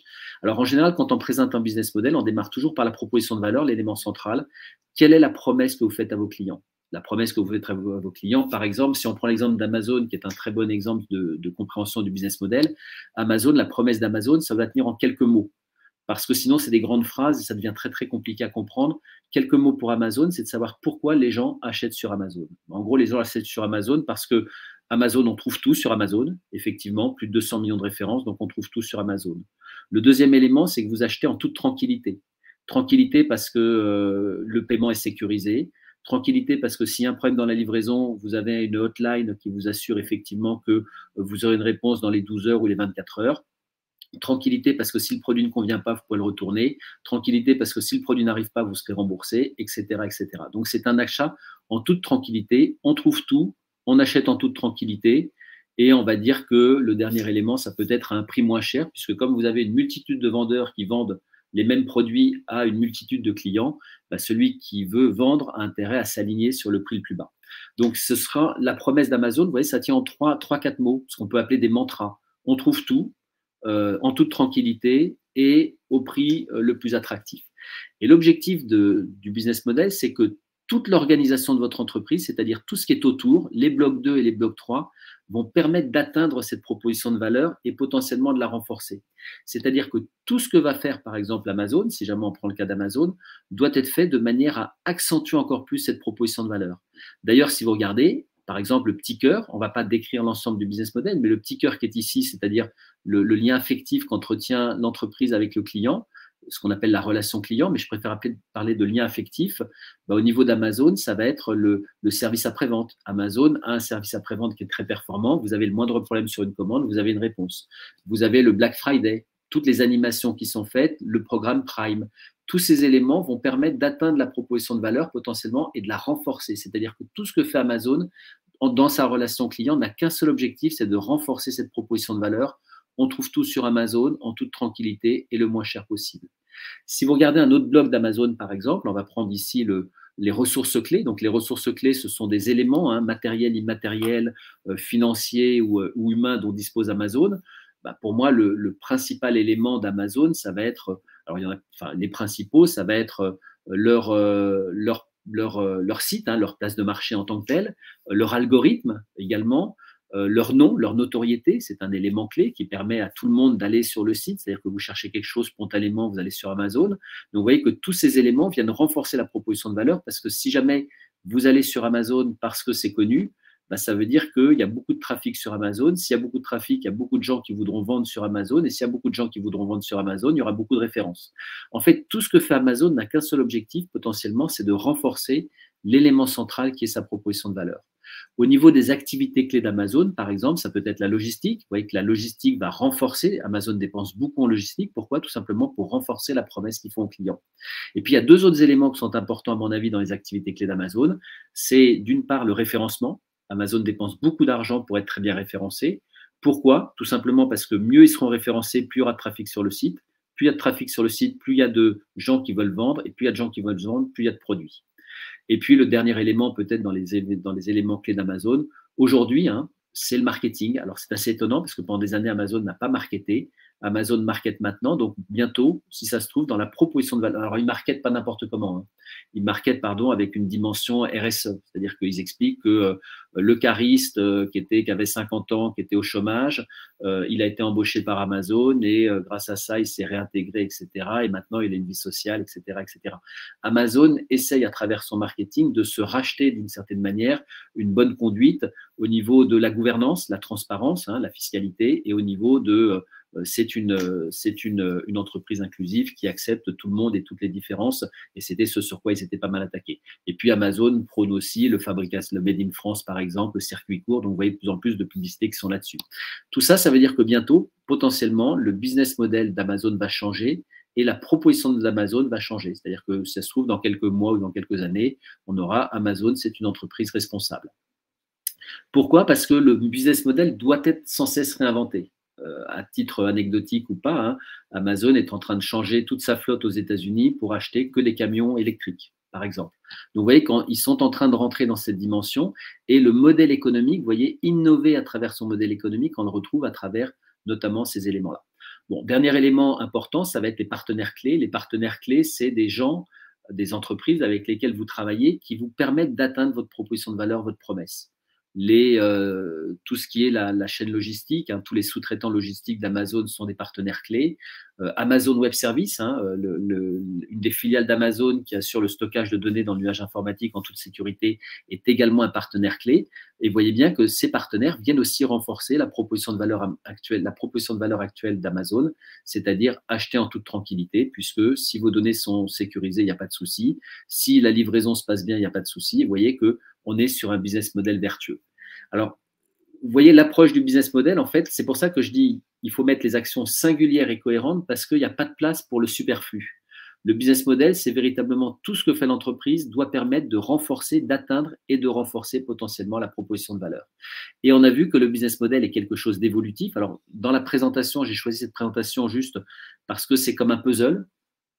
Alors, en général, quand on présente un business model, on démarre toujours par la proposition de valeur, l'élément central. Quelle est la promesse que vous faites à vos clients? La promesse que vous faites à vos clients, par exemple, si on prend l'exemple d'Amazon, qui est un très bon exemple de compréhension du business model, Amazon, la promesse d'Amazon, ça va tenir en quelques mots. Parce que sinon, c'est des grandes phrases et ça devient très, très compliqué à comprendre. Quelques mots pour Amazon, c'est de savoir pourquoi les gens achètent sur Amazon. En gros, les gens achètent sur Amazon parce que Amazon, on trouve tout sur Amazon. Effectivement, plus de 200 millions de références, donc on trouve tout sur Amazon. Le deuxième élément, c'est que vous achetez en toute tranquillité. Tranquillité parce que le paiement est sécurisé. Tranquillité parce que s'il y a un problème dans la livraison, vous avez une hotline qui vous assure effectivement que vous aurez une réponse dans les 12 heures ou les 24 heures. Tranquillité parce que si le produit ne convient pas, vous pouvez le retourner. Tranquillité parce que si le produit n'arrive pas, vous serez remboursé, etc., etc. Donc, c'est un achat en toute tranquillité. On trouve tout, on achète en toute tranquillité. Et on va dire que le dernier élément, ça peut être à un prix moins cher, puisque comme vous avez une multitude de vendeurs qui vendent les mêmes produits à une multitude de clients, bah celui qui veut vendre a intérêt à s'aligner sur le prix le plus bas. Donc, ce sera la promesse d'Amazon. Vous voyez, ça tient en 3-4 mots, ce qu'on peut appeler des mantras. On trouve tout, en toute tranquillité et au prix le plus attractif. Et l'objectif du business model, c'est que toute l'organisation de votre entreprise, c'est-à-dire tout ce qui est autour, les blocs 2 et les blocs 3, vont permettre d'atteindre cette proposition de valeur et potentiellement de la renforcer. C'est-à-dire que tout ce que va faire, par exemple, Amazon, si jamais on prend le cas d'Amazon, doit être fait de manière à accentuer encore plus cette proposition de valeur. D'ailleurs, si vous regardez, par exemple, le petit cœur, on ne va pas décrire l'ensemble du business model, mais le petit cœur qui est ici, c'est-à-dire le lien affectif qu'entretient l'entreprise avec le client, ce qu'on appelle la relation client, mais je préfère parler de lien affectif. Bah, au niveau d'Amazon, ça va être le service après-vente. Amazon a un service après-vente qui est très performant. Vous avez le moindre problème sur une commande, vous avez une réponse. Vous avez le Black Friday, toutes les animations qui sont faites, le programme Prime. Tous ces éléments vont permettre d'atteindre la proposition de valeur potentiellement et de la renforcer. C'est-à-dire que tout ce que fait Amazon dans sa relation client n'a qu'un seul objectif, c'est de renforcer cette proposition de valeur. On trouve tout sur Amazon en toute tranquillité et le moins cher possible. Si vous regardez un autre bloc d'Amazon, par exemple, on va prendre ici les ressources clés. Donc, les ressources clés, ce sont des éléments matériels, immatériels, financiers ou humains dont dispose Amazon. Bah, pour moi, le principal élément d'Amazon, ça va être, alors il y en a, enfin, les principaux, ça va être leur site, leur place de marché en tant que tel, leur algorithme également, leur nom, leur notoriété, c'est un élément clé qui permet à tout le monde d'aller sur le site, c'est-à-dire que vous cherchez quelque chose spontanément, vous allez sur Amazon. Donc, vous voyez que tous ces éléments viennent renforcer la proposition de valeur parce que si jamais vous allez sur Amazon parce que c'est connu, bah, ça veut dire qu'il y a beaucoup de trafic sur Amazon. S'il y a beaucoup de trafic, il y a beaucoup de gens qui voudront vendre sur Amazon. Et s'il y a beaucoup de gens qui voudront vendre sur Amazon, il y aura beaucoup de références. En fait, tout ce que fait Amazon n'a qu'un seul objectif, potentiellement, c'est de renforcer l'élément central qui est sa proposition de valeur. Au niveau des activités clés d'Amazon, par exemple, ça peut être la logistique. Vous voyez que la logistique va renforcer. Amazon dépense beaucoup en logistique. Pourquoi? Tout simplement pour renforcer la promesse qu'ils font aux clients. Et puis, il y a deux autres éléments qui sont importants, à mon avis, dans les activités clés d'Amazon. C'est d'une part le référencement. Amazon dépense beaucoup d'argent pour être très bien référencé. Pourquoi? Tout simplement parce que mieux ils seront référencés, plus il y aura de trafic sur le site. Plus il y a de trafic sur le site, plus il y a de gens qui veulent vendre. Et plus il y a de gens qui veulent vendre, plus il y a de produits. Et puis, le dernier élément, peut-être dans les éléments clés d'Amazon, aujourd'hui, c'est le marketing. Alors, c'est assez étonnant parce que pendant des années, Amazon n'a pas marketé. Amazon market maintenant. Donc, bientôt, si ça se trouve, dans la proposition de valeur. Alors, ils marketent pas n'importe comment. Ils marketent, avec une dimension RSE. C'est-à-dire qu'ils expliquent que le cariste qui avait 50 ans, qui était au chômage, il a été embauché par Amazon et grâce à ça, il s'est réintégré, etc. Et maintenant, il a une vie sociale, etc., etc. Amazon essaye, à travers son marketing, de se racheter d'une certaine manière une bonne conduite au niveau de la gouvernance, la transparence, la fiscalité, et au niveau de c'est une entreprise inclusive qui accepte tout le monde et toutes les différences, et c'était ce sur quoi ils étaient pas mal attaqués. Et puis Amazon prône aussi le Made in France, par exemple, le circuit court, donc vous voyez de plus en plus de publicités qui sont là-dessus. Tout ça, ça veut dire que bientôt, potentiellement, le business model d'Amazon va changer et la proposition d'Amazon va changer. C'est-à-dire que si ça se trouve, dans quelques mois ou dans quelques années, on aura Amazon, c'est une entreprise responsable. Pourquoi? Parce que le business model doit être sans cesse réinventé. à titre anecdotique ou pas, hein, Amazon est en train de changer toute sa flotte aux États-Unis pour acheter que les camions électriques, par exemple. Donc, vous voyez, quand ils sont en train de rentrer dans cette dimension, et le modèle économique, vous voyez, innover à travers son modèle économique, on le retrouve à travers notamment ces éléments-là. Bon, dernier élément important, ça va être les partenaires clés. Les partenaires clés, c'est des gens, des entreprises avec lesquelles vous travaillez qui vous permettent d'atteindre votre proposition de valeur, votre promesse. Tout ce qui est la chaîne logistique, hein, tous les sous-traitants logistiques d'Amazon sont des partenaires clés. Amazon Web Services, hein, une des filiales d'Amazon qui assure le stockage de données dans le nuage informatique en toute sécurité, est également un partenaire clé. Et vous voyez bien que ces partenaires viennent aussi renforcer la proposition de valeur actuelle d'Amazon, c'est-à-dire acheter en toute tranquillité, puisque si vos données sont sécurisées, il n'y a pas de souci. Si la livraison se passe bien, il n'y a pas de souci. Vous voyez qu'on est sur un business model vertueux. Alors, vous voyez l'approche du business model, en fait, c'est pour ça que je dis il faut mettre les actions singulières et cohérentes parce qu'il n'y a pas de place pour le superflu. Le business model, c'est véritablement tout ce que fait l'entreprise doit permettre de renforcer, d'atteindre et de renforcer potentiellement la proposition de valeur. Et on a vu que le business model est quelque chose d'évolutif. Alors, dans la présentation, j'ai choisi cette présentation juste parce que c'est comme un puzzle.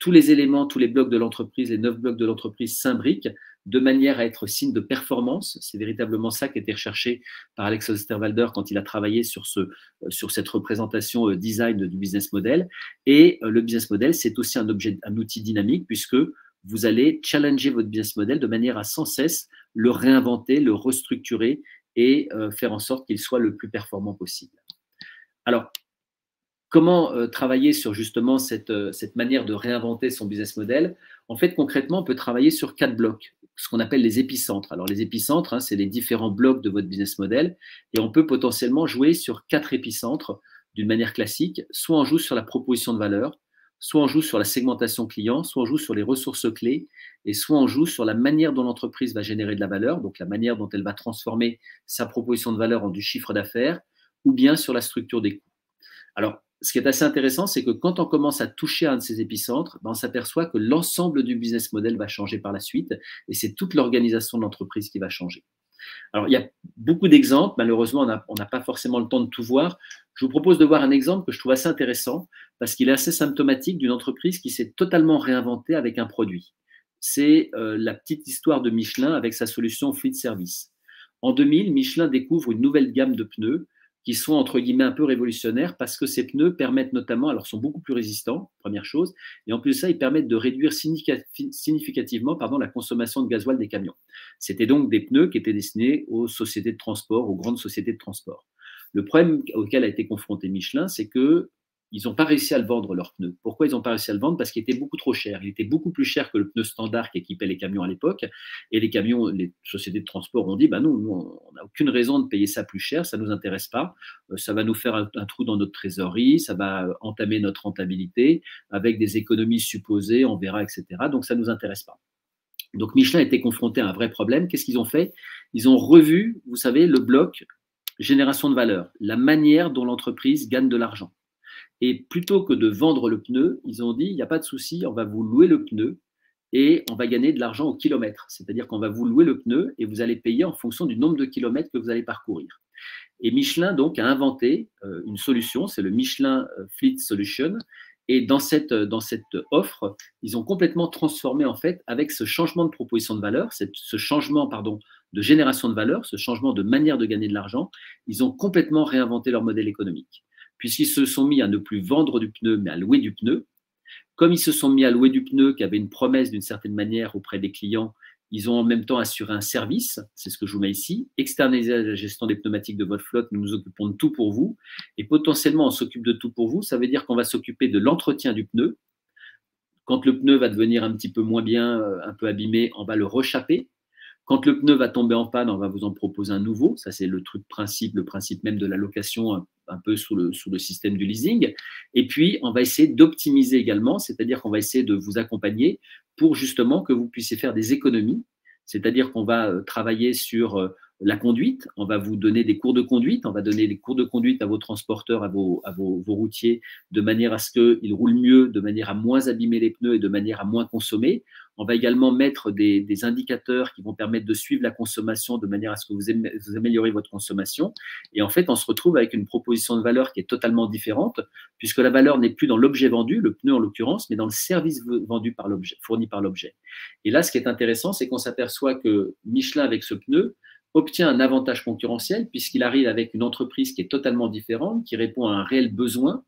Tous les éléments, tous les blocs de l'entreprise, les 9 blocs de l'entreprise s'imbriquent de manière à être signe de performance. C'est véritablement ça qui a été recherché par Alex Osterwalder quand il a travaillé sur cette représentation design du business model. Et le business model, c'est aussi un outil dynamique puisque vous allez challenger votre business model de manière à sans cesse le réinventer, le restructurer et faire en sorte qu'il soit le plus performant possible. Alors, comment travailler sur justement cette manière de réinventer son business model? En fait, concrètement, on peut travailler sur 4 blocs, ce qu'on appelle les épicentres. Alors, les épicentres, hein, c'est les différents blocs de votre business model et on peut potentiellement jouer sur 4 épicentres d'une manière classique. Soit on joue sur la proposition de valeur, soit on joue sur la segmentation client, soit on joue sur les ressources clés et soit on joue sur la manière dont l'entreprise va générer de la valeur, donc la manière dont elle va transformer sa proposition de valeur en du chiffre d'affaires ou bien sur la structure des coûts. Alors, ce qui est assez intéressant, c'est que quand on commence à toucher à un de ces épicentres, on s'aperçoit que l'ensemble du business model va changer par la suite et c'est toute l'organisation de l'entreprise qui va changer. Alors, il y a beaucoup d'exemples. Malheureusement, on n'a pas forcément le temps de tout voir. Je vous propose de voir un exemple que je trouve assez intéressant parce qu'il est assez symptomatique d'une entreprise qui s'est totalement réinventée avec un produit. C'est la petite histoire de Michelin avec sa solution Fleet Service. En 2000, Michelin découvre une nouvelle gamme de pneus qui sont entre guillemets un peu révolutionnaires parce que ces pneus permettent notamment, alors sont beaucoup plus résistants, première chose, et en plus de ça, ils permettent de réduire significativement la consommation de gasoil des camions. C'était donc des pneus qui étaient destinés aux sociétés de transport, aux grandes sociétés de transport. Le problème auquel a été confronté Michelin, c'est que ils n'ont pas réussi à le vendre, leurs pneus. Pourquoi ils n'ont pas réussi à le vendre? Parce qu'il était beaucoup trop cher. Il était beaucoup plus cher que le pneu standard qui équipait les camions à l'époque. Et les camions, les sociétés de transport ont dit, non, nous, on n'a aucune raison de payer ça plus cher, ça ne nous intéresse pas. Ça va nous faire un trou dans notre trésorerie, ça va entamer notre rentabilité avec des économies supposées, on verra, etc. Donc, ça ne nous intéresse pas. Donc, Michelin a été confronté à un vrai problème. Qu'est-ce qu'ils ont fait? Ils ont revu, vous savez, le bloc génération de valeur, la manière dont l'entreprise gagne de l'argent. Et plutôt que de vendre le pneu, ils ont dit, il n'y a pas de souci, on va vous louer le pneu et on va gagner de l'argent au kilomètre. C'est-à-dire qu'on va vous louer le pneu et vous allez payer en fonction du nombre de kilomètres que vous allez parcourir. Et Michelin, donc, a inventé une solution, c'est le Michelin Fleet Solution. Et dans cette offre, ils ont complètement transformé, en fait, avec ce changement de proposition de valeur, ce changement, de génération de valeur, ce changement de manière de gagner de l'argent, ils ont complètement réinventé leur modèle économique. Puisqu'ils se sont mis à ne plus vendre du pneu, mais à louer du pneu. Comme ils se sont mis à louer du pneu, qui avait une promesse d'une certaine manière auprès des clients, ils ont en même temps assuré un service, c'est ce que je vous mets ici, externaliser la gestion des pneumatiques de votre flotte, nous nous occupons de tout pour vous, et potentiellement on s'occupe de tout pour vous, ça veut dire qu'on va s'occuper de l'entretien du pneu. Quand le pneu va devenir un petit peu moins bien, un peu abîmé, on va le rechapper. Quand le pneu va tomber en panne, on va vous en proposer un nouveau. Ça, c'est le principe même de la location, un peu sous le système du leasing. Et puis, on va essayer d'optimiser également, c'est-à-dire qu'on va essayer de vous accompagner pour justement que vous puissiez faire des économies. C'est-à-dire qu'on va travailler sur la conduite, on va vous donner des cours de conduite, on va donner des cours de conduite à vos transporteurs, à vos routiers, de manière à ce qu'ils roulent mieux, de manière à moins abîmer les pneus et de manière à moins consommer. On va également mettre des indicateurs qui vont permettre de suivre la consommation de manière à ce que vous améliorez votre consommation. Et en fait, on se retrouve avec une proposition de valeur qui est totalement différente, puisque la valeur n'est plus dans l'objet vendu, le pneu en l'occurrence, mais dans le service vendu par l'objet, fourni par l'objet. Et là, ce qui est intéressant, c'est qu'on s'aperçoit que Michelin, avec ce pneu, obtient un avantage concurrentiel puisqu'il arrive avec une entreprise qui est totalement différente, qui répond à un réel besoin,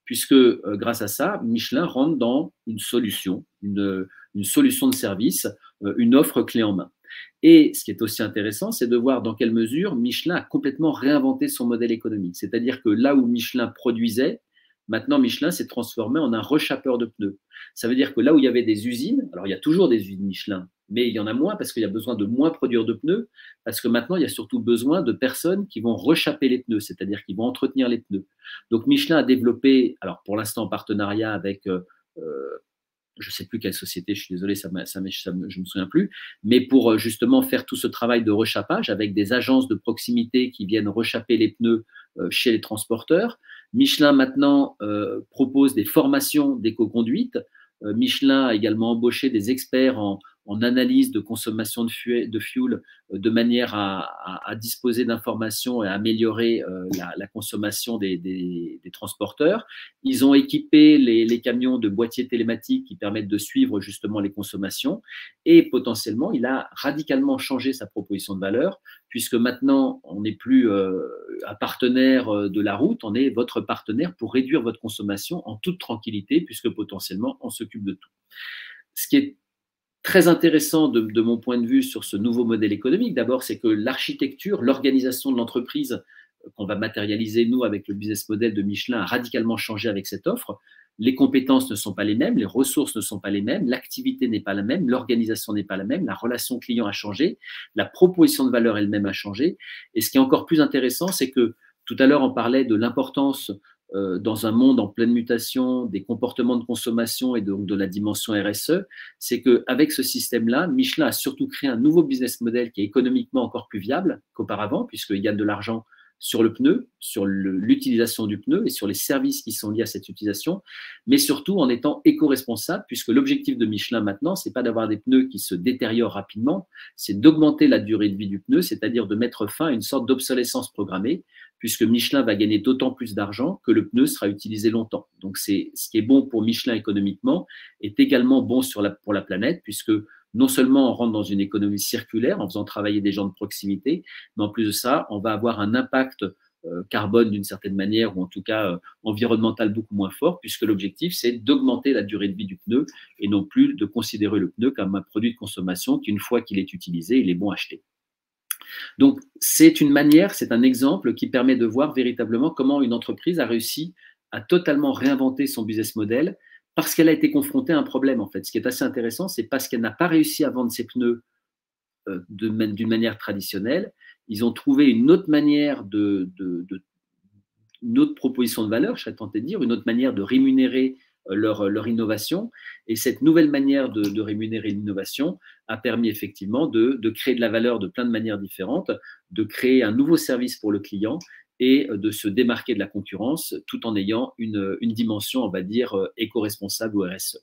puisque grâce à ça, Michelin rentre dans une solution de service, une offre clé en main. Et ce qui est aussi intéressant, c'est de voir dans quelle mesure Michelin a complètement réinventé son modèle économique. C'est-à-dire que là où Michelin produisait, maintenant Michelin s'est transformé en un rechapeur de pneus. Ça veut dire que là où il y avait des usines, alors il y a toujours des usines Michelin, mais il y en a moins parce qu'il y a besoin de moins produire de pneus, parce que maintenant il y a surtout besoin de personnes qui vont rechaper les pneus, c'est-à-dire qui vont entretenir les pneus. Donc Michelin a développé, alors pour l'instant en partenariat avec je ne sais plus quelle société, je suis désolé, je ne me souviens plus, mais pour justement faire tout ce travail de rechapage avec des agences de proximité qui viennent rechaper les pneus chez les transporteurs. Michelin maintenant propose des formations d'éco-conduite. Michelin a également embauché des experts en analyse de consommation de fuel de manière à disposer d'informations et à améliorer la consommation des transporteurs. Ils ont équipé les camions de boîtiers télématiques qui permettent de suivre justement les consommations et potentiellement, il a radicalement changé sa proposition de valeur puisque maintenant, on n'est plus un partenaire de la route, on est votre partenaire pour réduire votre consommation en toute tranquillité puisque potentiellement, on s'occupe de tout. Ce qui est très intéressant de mon point de vue sur ce nouveau modèle économique, d'abord, c'est que l'architecture, l'organisation de l'entreprise qu'on va matérialiser, nous, avec le business model de Michelin, a radicalement changé avec cette offre. Les compétences ne sont pas les mêmes, les ressources ne sont pas les mêmes, l'activité n'est pas la même, l'organisation n'est pas la même, la relation client a changé, la proposition de valeur elle-même a changé. Et ce qui est encore plus intéressant, c'est que tout à l'heure, on parlait de l'importance dans un monde en pleine mutation des comportements de consommation et donc de la dimension RSE, c'est qu'avec ce système-là, Michelin a surtout créé un nouveau business model qui est économiquement encore plus viable qu'auparavant, puisqu'il gagne de l'argent sur le pneu, sur l'utilisation du pneu et sur les services qui sont liés à cette utilisation, mais surtout en étant éco-responsable, puisque l'objectif de Michelin maintenant, c'est pas d'avoir des pneus qui se détériorent rapidement, c'est d'augmenter la durée de vie du pneu, c'est-à-dire de mettre fin à une sorte d'obsolescence programmée, puisque Michelin va gagner d'autant plus d'argent que le pneu sera utilisé longtemps. Donc, c'est ce qui est bon pour Michelin économiquement est également bon pour la planète, puisque non seulement on rentre dans une économie circulaire en faisant travailler des gens de proximité, mais en plus de ça, on va avoir un impact carbone d'une certaine manière, ou en tout cas environnemental beaucoup moins fort, puisque l'objectif, c'est d'augmenter la durée de vie du pneu et non plus de considérer le pneu comme un produit de consommation qu'une fois qu'il est utilisé, il est bon à acheter. Donc, c'est une manière, c'est un exemple qui permet de voir véritablement comment une entreprise a réussi à totalement réinventer son business model parce qu'elle a été confrontée à un problème, en fait. Ce qui est assez intéressant, c'est parce qu'elle n'a pas réussi à vendre ses pneus d'une manière traditionnelle. Ils ont trouvé une autre manière une autre proposition de valeur, je serais tenté de dire, une autre manière de rémunérer leur innovation. Et cette nouvelle manière de rémunérer l'innovation a permis effectivement de créer de la valeur de plein de manières différentes, de créer un nouveau service pour le client et de se démarquer de la concurrence tout en ayant une dimension, on va dire, éco-responsable ou RSE.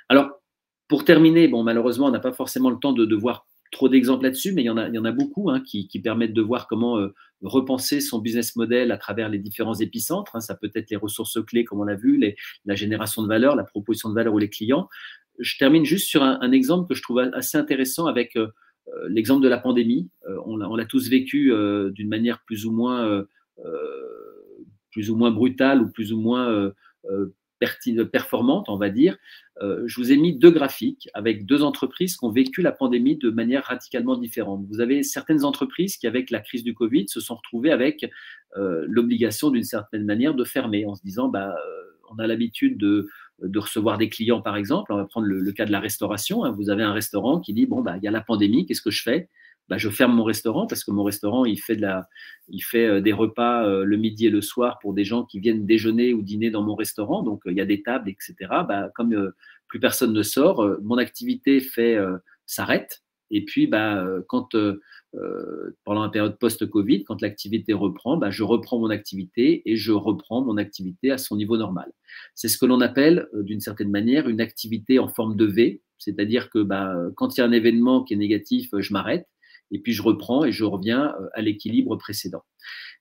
Alors, pour terminer, bon, malheureusement, on n'a pas forcément le temps de voir trop d'exemples là-dessus, mais il y en a beaucoup qui permettent de voir comment repenser son business model à travers les différents épicentres. Ça peut être les ressources clés, comme on l'a vu, la génération de valeur, la proposition de valeur ou les clients. Je termine juste sur un exemple que je trouve assez intéressant avec l'exemple de la pandémie. On l'a tous vécu d'une manière plus ou moins brutale ou plus ou moins performante, on va dire. Je vous ai mis deux graphiques avec deux entreprises qui ont vécu la pandémie de manière radicalement différente. Vous avez certaines entreprises qui, avec la crise du Covid, se sont retrouvées avec l'obligation d'une certaine manière de fermer en se disant on a l'habitude de recevoir des clients, par exemple. On va prendre le cas de la restauration. Vous avez un restaurant qui dit il y a la pandémie, qu'est-ce que je fais? Je ferme mon restaurant parce que mon restaurant, il fait des repas le midi et le soir pour des gens qui viennent déjeuner ou dîner dans mon restaurant. Donc, il y a des tables, etc. Comme plus personne ne sort, mon activité s'arrête. Et puis, quand pendant la période post-Covid, quand l'activité reprend, je reprends mon activité et je reprends mon activité à son niveau normal. C'est ce que l'on appelle, d'une certaine manière, une activité en forme de V, c'est-à-dire que quand il y a un événement qui est négatif, je m'arrête et puis je reprends et je reviens à l'équilibre précédent.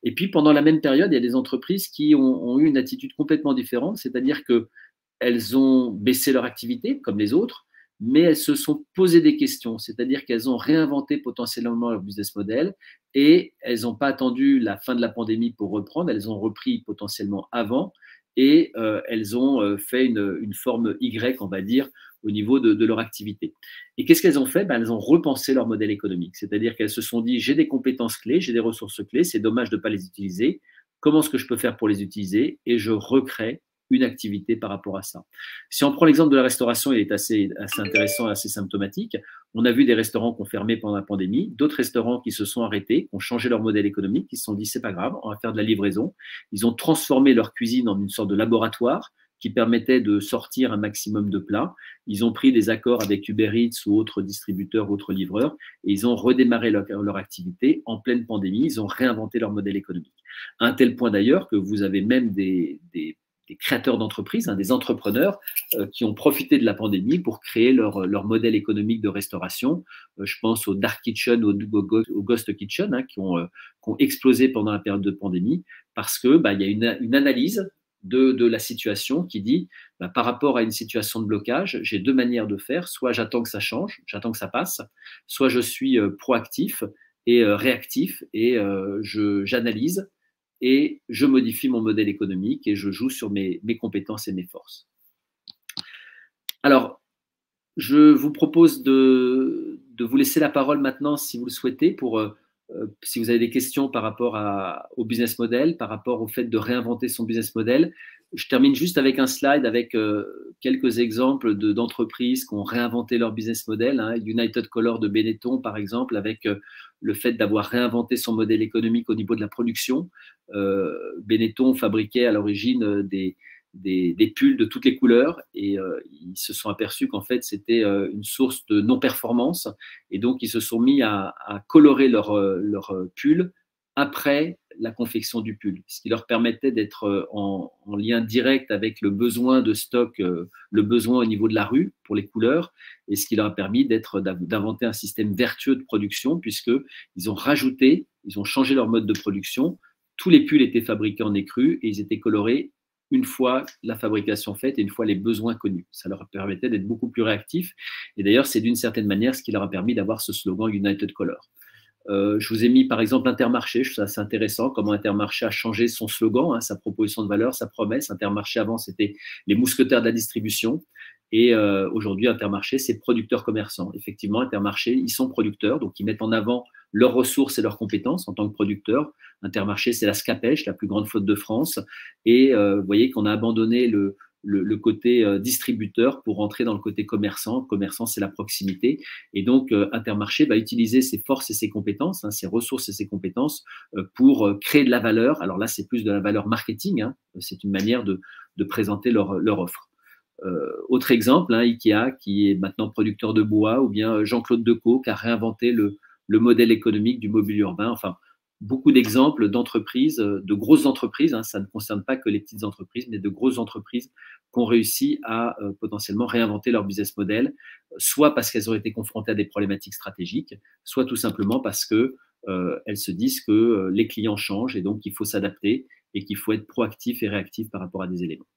Et puis, pendant la même période, il y a des entreprises qui ont eu une attitude complètement différente, c'est-à-dire qu'elles ont baissé leur activité, comme les autres, mais elles se sont posées des questions, c'est-à-dire qu'elles ont réinventé potentiellement leur business model et elles n'ont pas attendu la fin de la pandémie pour reprendre, elles ont repris potentiellement avant et elles ont fait une forme Y, on va dire, au niveau de leur activité. Et qu'est-ce qu'elles ont fait? Elles ont repensé leur modèle économique, c'est-à-dire qu'elles se sont dit, j'ai des compétences clés, j'ai des ressources clés, c'est dommage de ne pas les utiliser, comment est-ce que je peux faire pour les utiliser? Et je recrée une activité par rapport à ça. Si on prend l'exemple de la restauration, il est assez intéressant, assez symptomatique. On a vu des restaurants qui ont fermé pendant la pandémie, d'autres restaurants qui se sont arrêtés, qui ont changé leur modèle économique, qui se sont dit, c'est pas grave, on va faire de la livraison. Ils ont transformé leur cuisine en une sorte de laboratoire qui permettait de sortir un maximum de plats. Ils ont pris des accords avec Uber Eats ou autres distributeurs, autres livreurs, et ils ont redémarré leur activité en pleine pandémie. Ils ont réinventé leur modèle économique. À un tel point d'ailleurs que vous avez même des créateurs d'entreprises, des entrepreneurs qui ont profité de la pandémie pour créer leur modèle économique de restauration. Je pense aux Dark Kitchen, aux Ghost Kitchen, qui ont explosé pendant la période de pandémie parce qu'il y a une analyse de la situation qui dit, par rapport à une situation de blocage, j'ai deux manières de faire. Soit j'attends que ça change, j'attends que ça passe, soit je suis proactif et réactif et j'analyse et je modifie mon modèle économique et je joue sur mes compétences et mes forces. Alors, je vous propose de vous laisser la parole maintenant, si vous le souhaitez, pour si vous avez des questions par rapport au business model, par rapport au fait de réinventer son business model. Je termine juste avec un slide avec quelques exemples d'entreprises qui ont réinventé leur business model. United Color de Benetton, par exemple, avec le fait d'avoir réinventé son modèle économique au niveau de la production. Benetton fabriquait à l'origine des pulls de toutes les couleurs et ils se sont aperçus qu'en fait c'était une source de non-performance et donc ils se sont mis à colorer leur pull après la confection du pull, ce qui leur permettait d'être en lien direct avec le besoin de stock, le besoin au niveau de la rue pour les couleurs, et ce qui leur a permis d'inventer un système vertueux de production puisqu'ils ont changé leur mode de production. Tous les pulls étaient fabriqués en écru et ils étaient colorés une fois la fabrication faite et une fois les besoins connus. Ça leur permettait d'être beaucoup plus réactifs. Et d'ailleurs, c'est d'une certaine manière ce qui leur a permis d'avoir ce slogan United Color. Je vous ai mis par exemple Intermarché, je trouve ça assez intéressant comment Intermarché a changé son slogan, sa proposition de valeur, sa promesse. Intermarché avant c'était les mousquetaires de la distribution et aujourd'hui Intermarché c'est producteurs commerçants. Effectivement Intermarché ils sont producteurs donc ils mettent en avant leurs ressources et leurs compétences en tant que producteurs. Intermarché c'est la Scapèche, la plus grande flotte de France et vous voyez qu'on a abandonné le côté distributeur pour rentrer dans le côté commerçant. Commerçant, c'est la proximité. Et donc, Intermarché va utiliser ses forces et ses compétences, ses ressources et ses compétences pour créer de la valeur. Alors là, c'est plus de la valeur marketing. C'est une manière de présenter leur offre. Autre exemple, Ikea, qui est maintenant producteur de bois, ou bien Jean-Claude Decaux, qui a réinventé le modèle économique du mobilier urbain. Enfin, beaucoup d'exemples d'entreprises, de grosses entreprises, ça ne concerne pas que les petites entreprises, mais de grosses entreprises qui ont réussi à potentiellement réinventer leur business model, soit parce qu'elles ont été confrontées à des problématiques stratégiques, soit tout simplement parce qu'elles se disent que les clients changent et donc il faut s'adapter et qu'il faut être proactif et réactif par rapport à des éléments.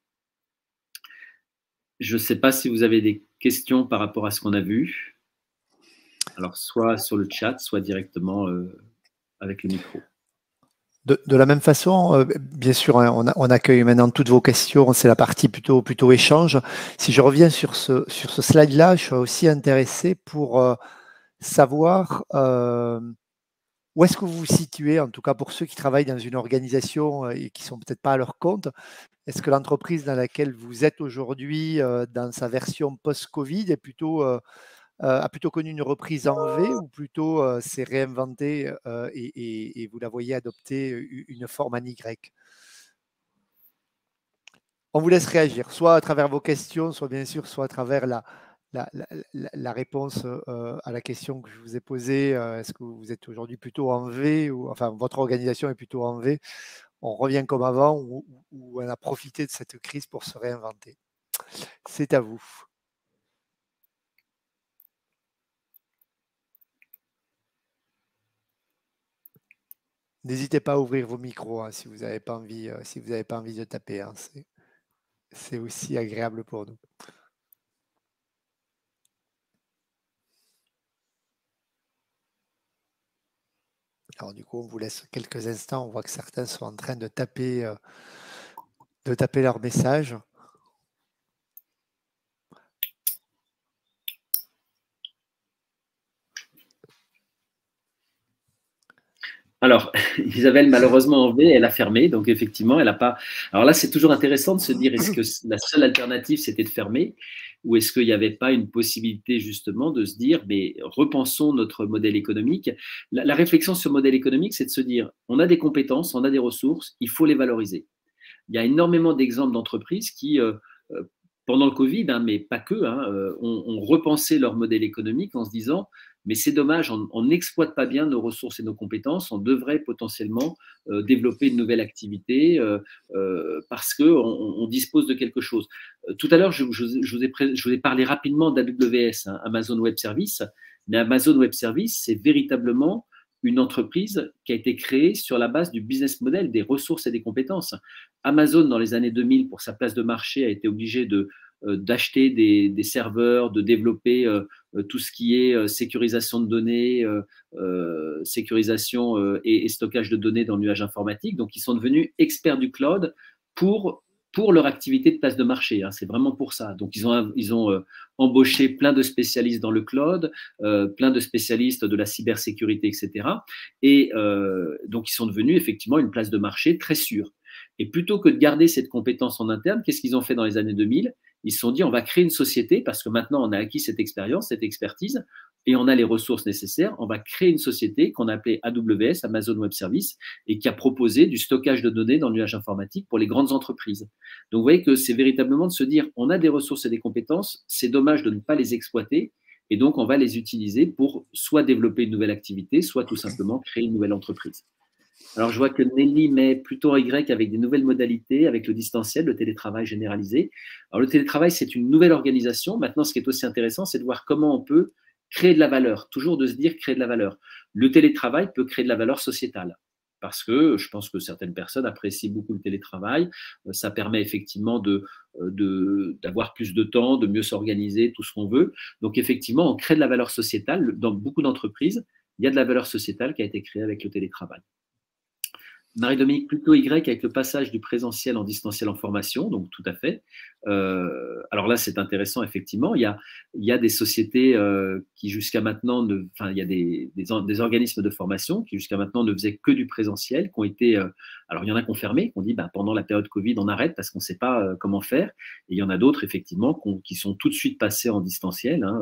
Je ne sais pas si vous avez des questions par rapport à ce qu'on a vu. Alors, soit sur le chat, soit directement avec le micro. De la même façon, bien sûr, on accueille maintenant toutes vos questions, c'est la partie plutôt échange. Si je reviens sur ce slide-là, je suis aussi intéressé pour savoir où est-ce que vous vous situez, en tout cas pour ceux qui travaillent dans une organisation et qui ne sont peut-être pas à leur compte. Est-ce que l'entreprise dans laquelle vous êtes aujourd'hui, dans sa version post-Covid, a plutôt connu une reprise en V ou plutôt s'est réinventé et vous la voyez adopter une forme en Y? On vous laisse réagir, soit à travers vos questions, soit bien sûr, soit à travers la réponse à la question que je vous ai posée. Est-ce que vous êtes aujourd'hui plutôt en V ou enfin votre organisation est plutôt en V? On revient comme avant ou on a profité de cette crise pour se réinventer? C'est à vous. N'hésitez pas à ouvrir vos micros hein, si vous n'avez pas envie, si vous n'avez pas envie de taper. Hein, c'est aussi agréable pour nous. Alors du coup, on vous laisse quelques instants. On voit que certains sont en train de taper leur message. Alors, Isabelle, malheureusement, en V, elle a fermé. Donc, effectivement, elle n'a pas. Alors là, c'est toujours intéressant de se dire est-ce que la seule alternative, c'était de fermer ou est-ce qu'il n'y avait pas une possibilité, justement, de se dire mais repensons notre modèle économique. La réflexion sur le modèle économique, c'est de se dire on a des compétences, on a des ressources, il faut les valoriser. Il y a énormément d'exemples d'entreprises qui, pendant le Covid, hein, mais pas que, hein, ont repensé leur modèle économique en se disant mais c'est dommage, on n'exploite pas bien nos ressources et nos compétences, on devrait potentiellement développer une nouvelle activité parce qu'on dispose de quelque chose. Tout à l'heure, je vous ai parlé rapidement d'AWS, hein, Amazon Web Services, mais Amazon Web Services, c'est véritablement une entreprise qui a été créée sur la base du business model, des ressources et des compétences. Amazon, dans les années 2000, pour sa place de marché, a été obligé d'acheter des serveurs, de développer tout ce qui est sécurisation de données, sécurisation et stockage de données dans le nuage informatique. Donc, ils sont devenus experts du cloud pour, pour leur activité de place de marché. Hein. C'est vraiment pour ça. Donc, ils ont embauché plein de spécialistes dans le cloud, plein de spécialistes de la cybersécurité, etc. Et donc, ils sont devenus effectivement une place de marché très sûre. Et plutôt que de garder cette compétence en interne, qu'est-ce qu'ils ont fait dans les années 2000? Ils se sont dit, on va créer une société parce que maintenant, on a acquis cette expérience, cette expertise, et on a les ressources nécessaires. On va créer une société qu'on a appelée AWS, Amazon Web Services, et qui a proposé du stockage de données dans le nuage informatique pour les grandes entreprises. Donc, vous voyez que c'est véritablement de se dire, on a des ressources et des compétences, c'est dommage de ne pas les exploiter, et donc on va les utiliser pour soit développer une nouvelle activité, soit tout simplement créer une nouvelle entreprise. Alors, je vois que Nelly met plutôt en Y avec des nouvelles modalités, avec le distanciel, le télétravail généralisé. Alors, le télétravail, c'est une nouvelle organisation. Maintenant, ce qui est aussi intéressant, c'est de voir comment on peut créer de la valeur. Toujours de se dire créer de la valeur. Le télétravail peut créer de la valeur sociétale. Parce que je pense que certaines personnes apprécient beaucoup le télétravail. Ça permet effectivement d'avoir plus de temps, de mieux s'organiser, tout ce qu'on veut. Donc, effectivement, on crée de la valeur sociétale. Dans beaucoup d'entreprises, il y a de la valeur sociétale qui a été créée avec le télétravail. Marie-Dominique, plutôt Y avec le passage du présentiel en distanciel en formation, donc tout à fait. Alors là, c'est intéressant, effectivement. Il y a des sociétés qui jusqu'à maintenant, enfin, il y a des organismes de formation qui jusqu'à maintenant ne faisaient que du présentiel, qui ont été, alors il y en a qui ont fermé, qui ont dit bah, pendant la période Covid, on arrête parce qu'on ne sait pas comment faire. Et il y en a d'autres, effectivement, qui sont tout de suite passés en distanciel, hein,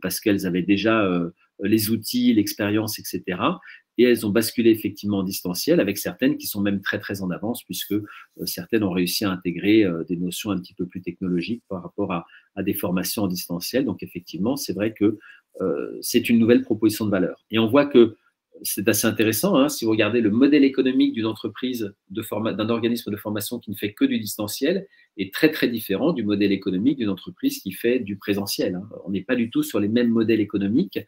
parce qu'elles avaient déjà les outils, l'expérience, etc. Et elles ont basculé effectivement en distanciel, avec certaines qui sont même très très en avance, puisque certaines ont réussi à intégrer des notions un petit peu plus technologiques par rapport à des formations en distanciel. Donc effectivement, c'est vrai que c'est une nouvelle proposition de valeur. Et on voit que c'est assez intéressant, hein, si vous regardez le modèle économique d'une entreprise, d'un organisme de formation qui ne fait que du distanciel, est très très différent du modèle économique d'une entreprise qui fait du présentiel. Hein. On n'est pas du tout sur les mêmes modèles économiques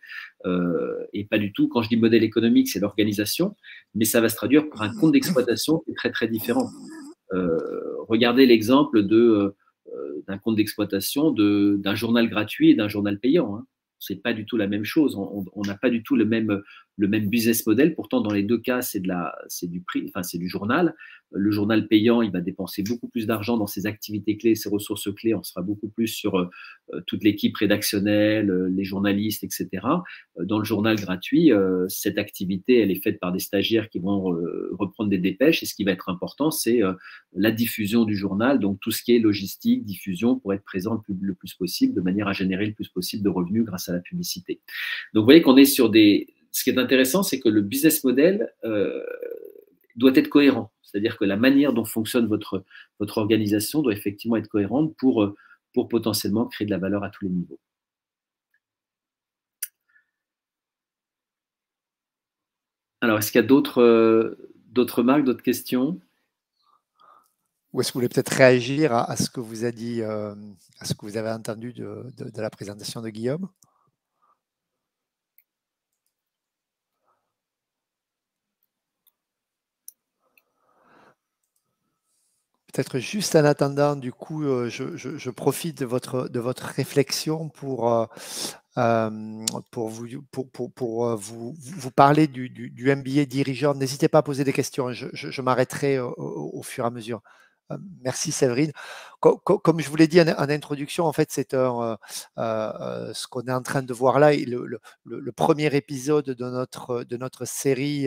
et pas du tout, quand je dis modèle économique, c'est l'organisation, mais ça va se traduire par un compte d'exploitation qui est très très différent. Regardez l'exemple d'un compte d'exploitation d'un journal gratuit et d'un journal payant. Hein. C'est pas du tout la même chose. On n'a pas du tout le même business model. Pourtant, dans les deux cas, c'est du prix, enfin, c'est du journal. Le journal payant, il va dépenser beaucoup plus d'argent dans ses activités clés, ses ressources clés. On sera beaucoup plus sur toute l'équipe rédactionnelle, les journalistes, etc. Dans le journal gratuit, cette activité, elle est faite par des stagiaires qui vont reprendre des dépêches. Et ce qui va être important, c'est la diffusion du journal, donc tout ce qui est logistique, diffusion, pour être présent le plus possible, de manière à générer le plus possible de revenus grâce à la publicité. Donc, vous voyez qu'on est sur ce qui est intéressant, c'est que le business model doit être cohérent. C'est-à-dire que la manière dont fonctionne votre organisation doit effectivement être cohérente pour potentiellement créer de la valeur à tous les niveaux. Alors, est-ce qu'il y a d'autres marques, d'autres questions? Ou est-ce que vous voulez peut-être réagir à ce que vous a dit, à ce que vous avez entendu de la présentation de Guillaume? Peut-être juste en attendant, du coup, je profite de votre réflexion pour vous parler du MBA dirigeant. N'hésitez pas à poser des questions, je m'arrêterai au fur et à mesure. Merci Séverine. Comme je vous l'ai dit en introduction, en fait, c'est ce qu'on est en train de voir là, le premier épisode de notre série,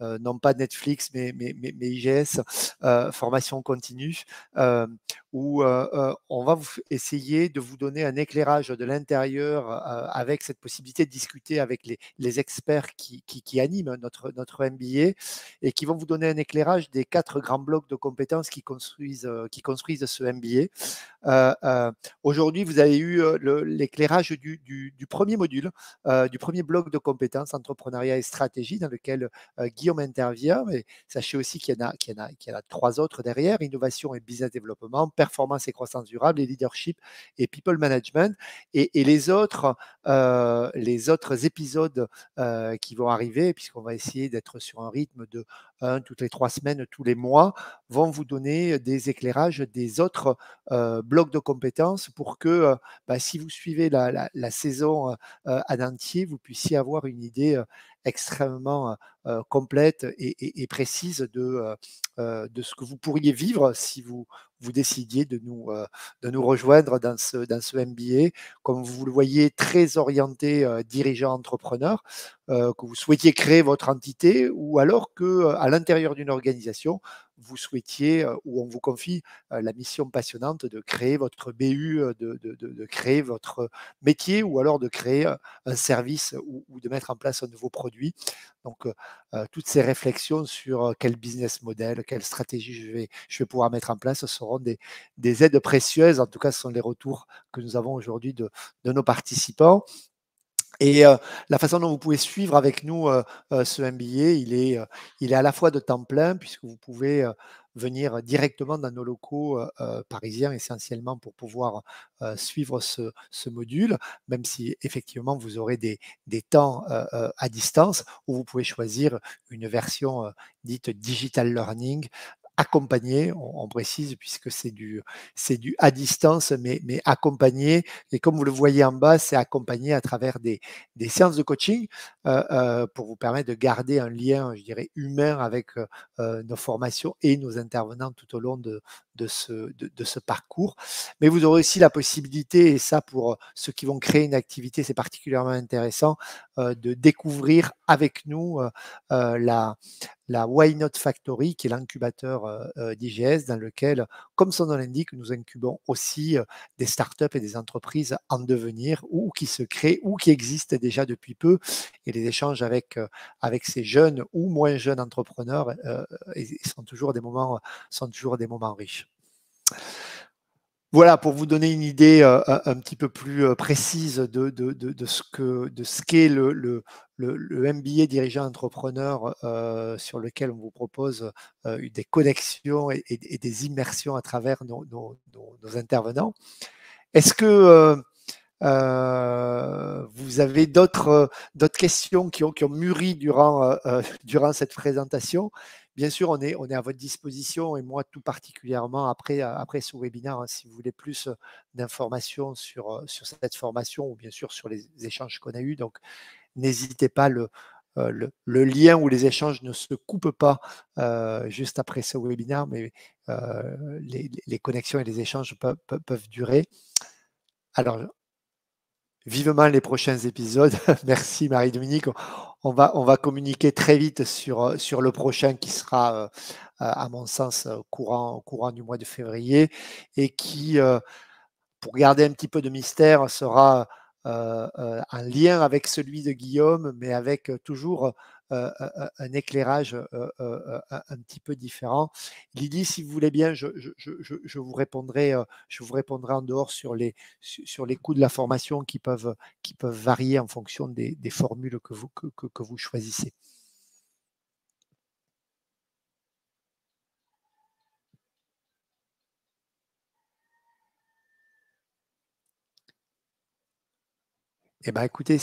non pas Netflix, mais IGS, formation continue, où on va essayer de vous donner un éclairage de l'intérieur avec cette possibilité de discuter avec les experts qui animent notre MBA et qui vont vous donner un éclairage des 4 grands blocs de compétences qui construisent ce MBA. Aujourd'hui, vous avez eu l'éclairage du premier module, du premier bloc de compétences, entrepreneuriat et stratégie, dans lequel Guillaume intervient. Mais sachez aussi qu'il y en a 3 autres derrière, innovation et business développement, performance et croissance durable, et leadership et people management. Et les autres épisodes qui vont arriver, puisqu'on va essayer d'être sur un rythme de toutes les 3 semaines, tous les mois, vont vous donner des éclairages des autres blocs de compétences pour que si vous suivez la saison en entier, vous puissiez avoir une idée extrêmement complète et précise de ce que vous pourriez vivre si vous décidiez de nous rejoindre dans ce MBA. Comme vous le voyez, très orienté dirigeant entrepreneur, que vous souhaitiez créer votre entité ou alors que à l'intérieur d'une organisation, vous souhaitiez ou on vous confie la mission passionnante de créer votre BU, de créer votre métier ou alors de créer un service ou de mettre en place un nouveau produit. Donc, toutes ces réflexions sur quel business model, quelle stratégie je vais pouvoir mettre en place seront des aides précieuses. En tout cas, ce sont les retours que nous avons aujourd'hui de nos participants. Et la façon dont vous pouvez suivre avec nous ce MBA, il est à la fois de temps plein, puisque vous pouvez venir directement dans nos locaux parisiens essentiellement pour pouvoir suivre ce module, même si effectivement vous aurez des temps à distance, où vous pouvez choisir une version dite digital learning accompagné, on précise, puisque c'est du à distance, mais accompagné. Et comme vous le voyez en bas, c'est accompagné à travers des séances de coaching pour vous permettre de garder un lien, je dirais, humain avec nos formations et nos intervenants tout au long de ce parcours. Mais vous aurez aussi la possibilité, et ça pour ceux qui vont créer une activité, c'est particulièrement intéressant, de découvrir avec nous la Why Not Factory, qui est l'incubateur d'IGS, dans lequel, comme son nom l'indique, nous incubons aussi des startups et des entreprises en devenir ou qui se créent ou qui existent déjà depuis peu. Et les échanges avec ces jeunes ou moins jeunes entrepreneurs sont toujours des moments riches. Voilà, pour vous donner une idée un petit peu plus précise de ce qu'est le MBA dirigeant entrepreneur sur lequel on vous propose des connexions et des immersions à travers nos intervenants. Est-ce que vous avez d'autres questions qui ont mûri durant cette présentation? Bien sûr, on est à votre disposition et moi tout particulièrement après ce webinaire, hein, si vous voulez plus d'informations sur cette formation ou bien sûr sur les échanges qu'on a eus. Donc, n'hésitez pas, le lien ou les échanges ne se coupent pas juste après ce webinaire, mais les connexions et les échanges peuvent durer. Alors, vivement les prochains épisodes. Merci Marie-Dominique. On va communiquer très vite sur le prochain qui sera, à mon sens, courant du mois de février et qui, pour garder un petit peu de mystère, sera en lien avec celui de Guillaume, mais avec toujours un éclairage un petit peu différent. Lydie, si vous voulez bien, je vous répondrai, en dehors sur les coûts de la formation qui peuvent varier en fonction des formules que vous choisissez. Eh bien, écoutez,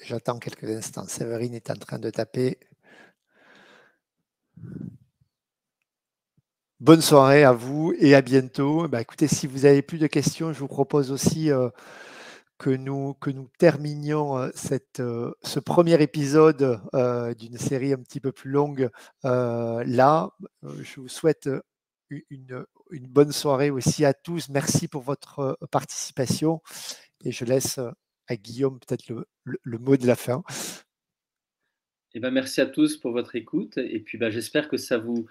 j'attends quelques instants. Séverine est en train de taper. Bonne soirée à vous et à bientôt. Eh bien, écoutez, si vous n'avez plus de questions, je vous propose aussi que nous terminions ce premier épisode d'une série un petit peu plus longue là. Je vous souhaite une bonne soirée aussi à tous. Merci pour votre participation et je laisse à Guillaume peut-être le mot de la fin. Eh ben, merci à tous pour votre écoute et puis j'espère que ça vous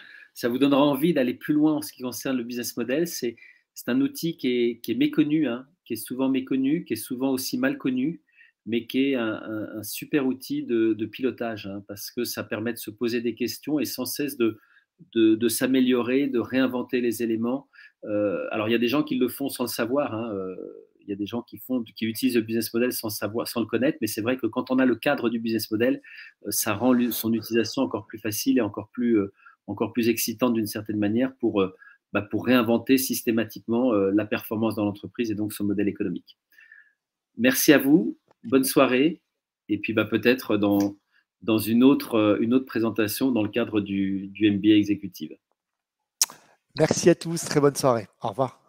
donnera envie d'aller plus loin en ce qui concerne le business model. C'est un outil qui est méconnu, hein, qui est souvent méconnu, qui est souvent aussi mal connu, mais qui est un super outil de pilotage, hein, parce que ça permet de se poser des questions et sans cesse de s'améliorer, de réinventer les éléments. Alors, il y a des gens qui le font sans le savoir, hein, il y a des gens qui utilisent le business model sans savoir, sans le connaître, mais c'est vrai que quand on a le cadre du business model, ça rend son utilisation encore plus facile et encore plus excitante d'une certaine manière pour réinventer systématiquement la performance dans l'entreprise et donc son modèle économique. Merci à vous, bonne soirée, et puis peut-être dans une autre présentation dans le cadre du MBA exécutif. Merci à tous, très bonne soirée. Au revoir.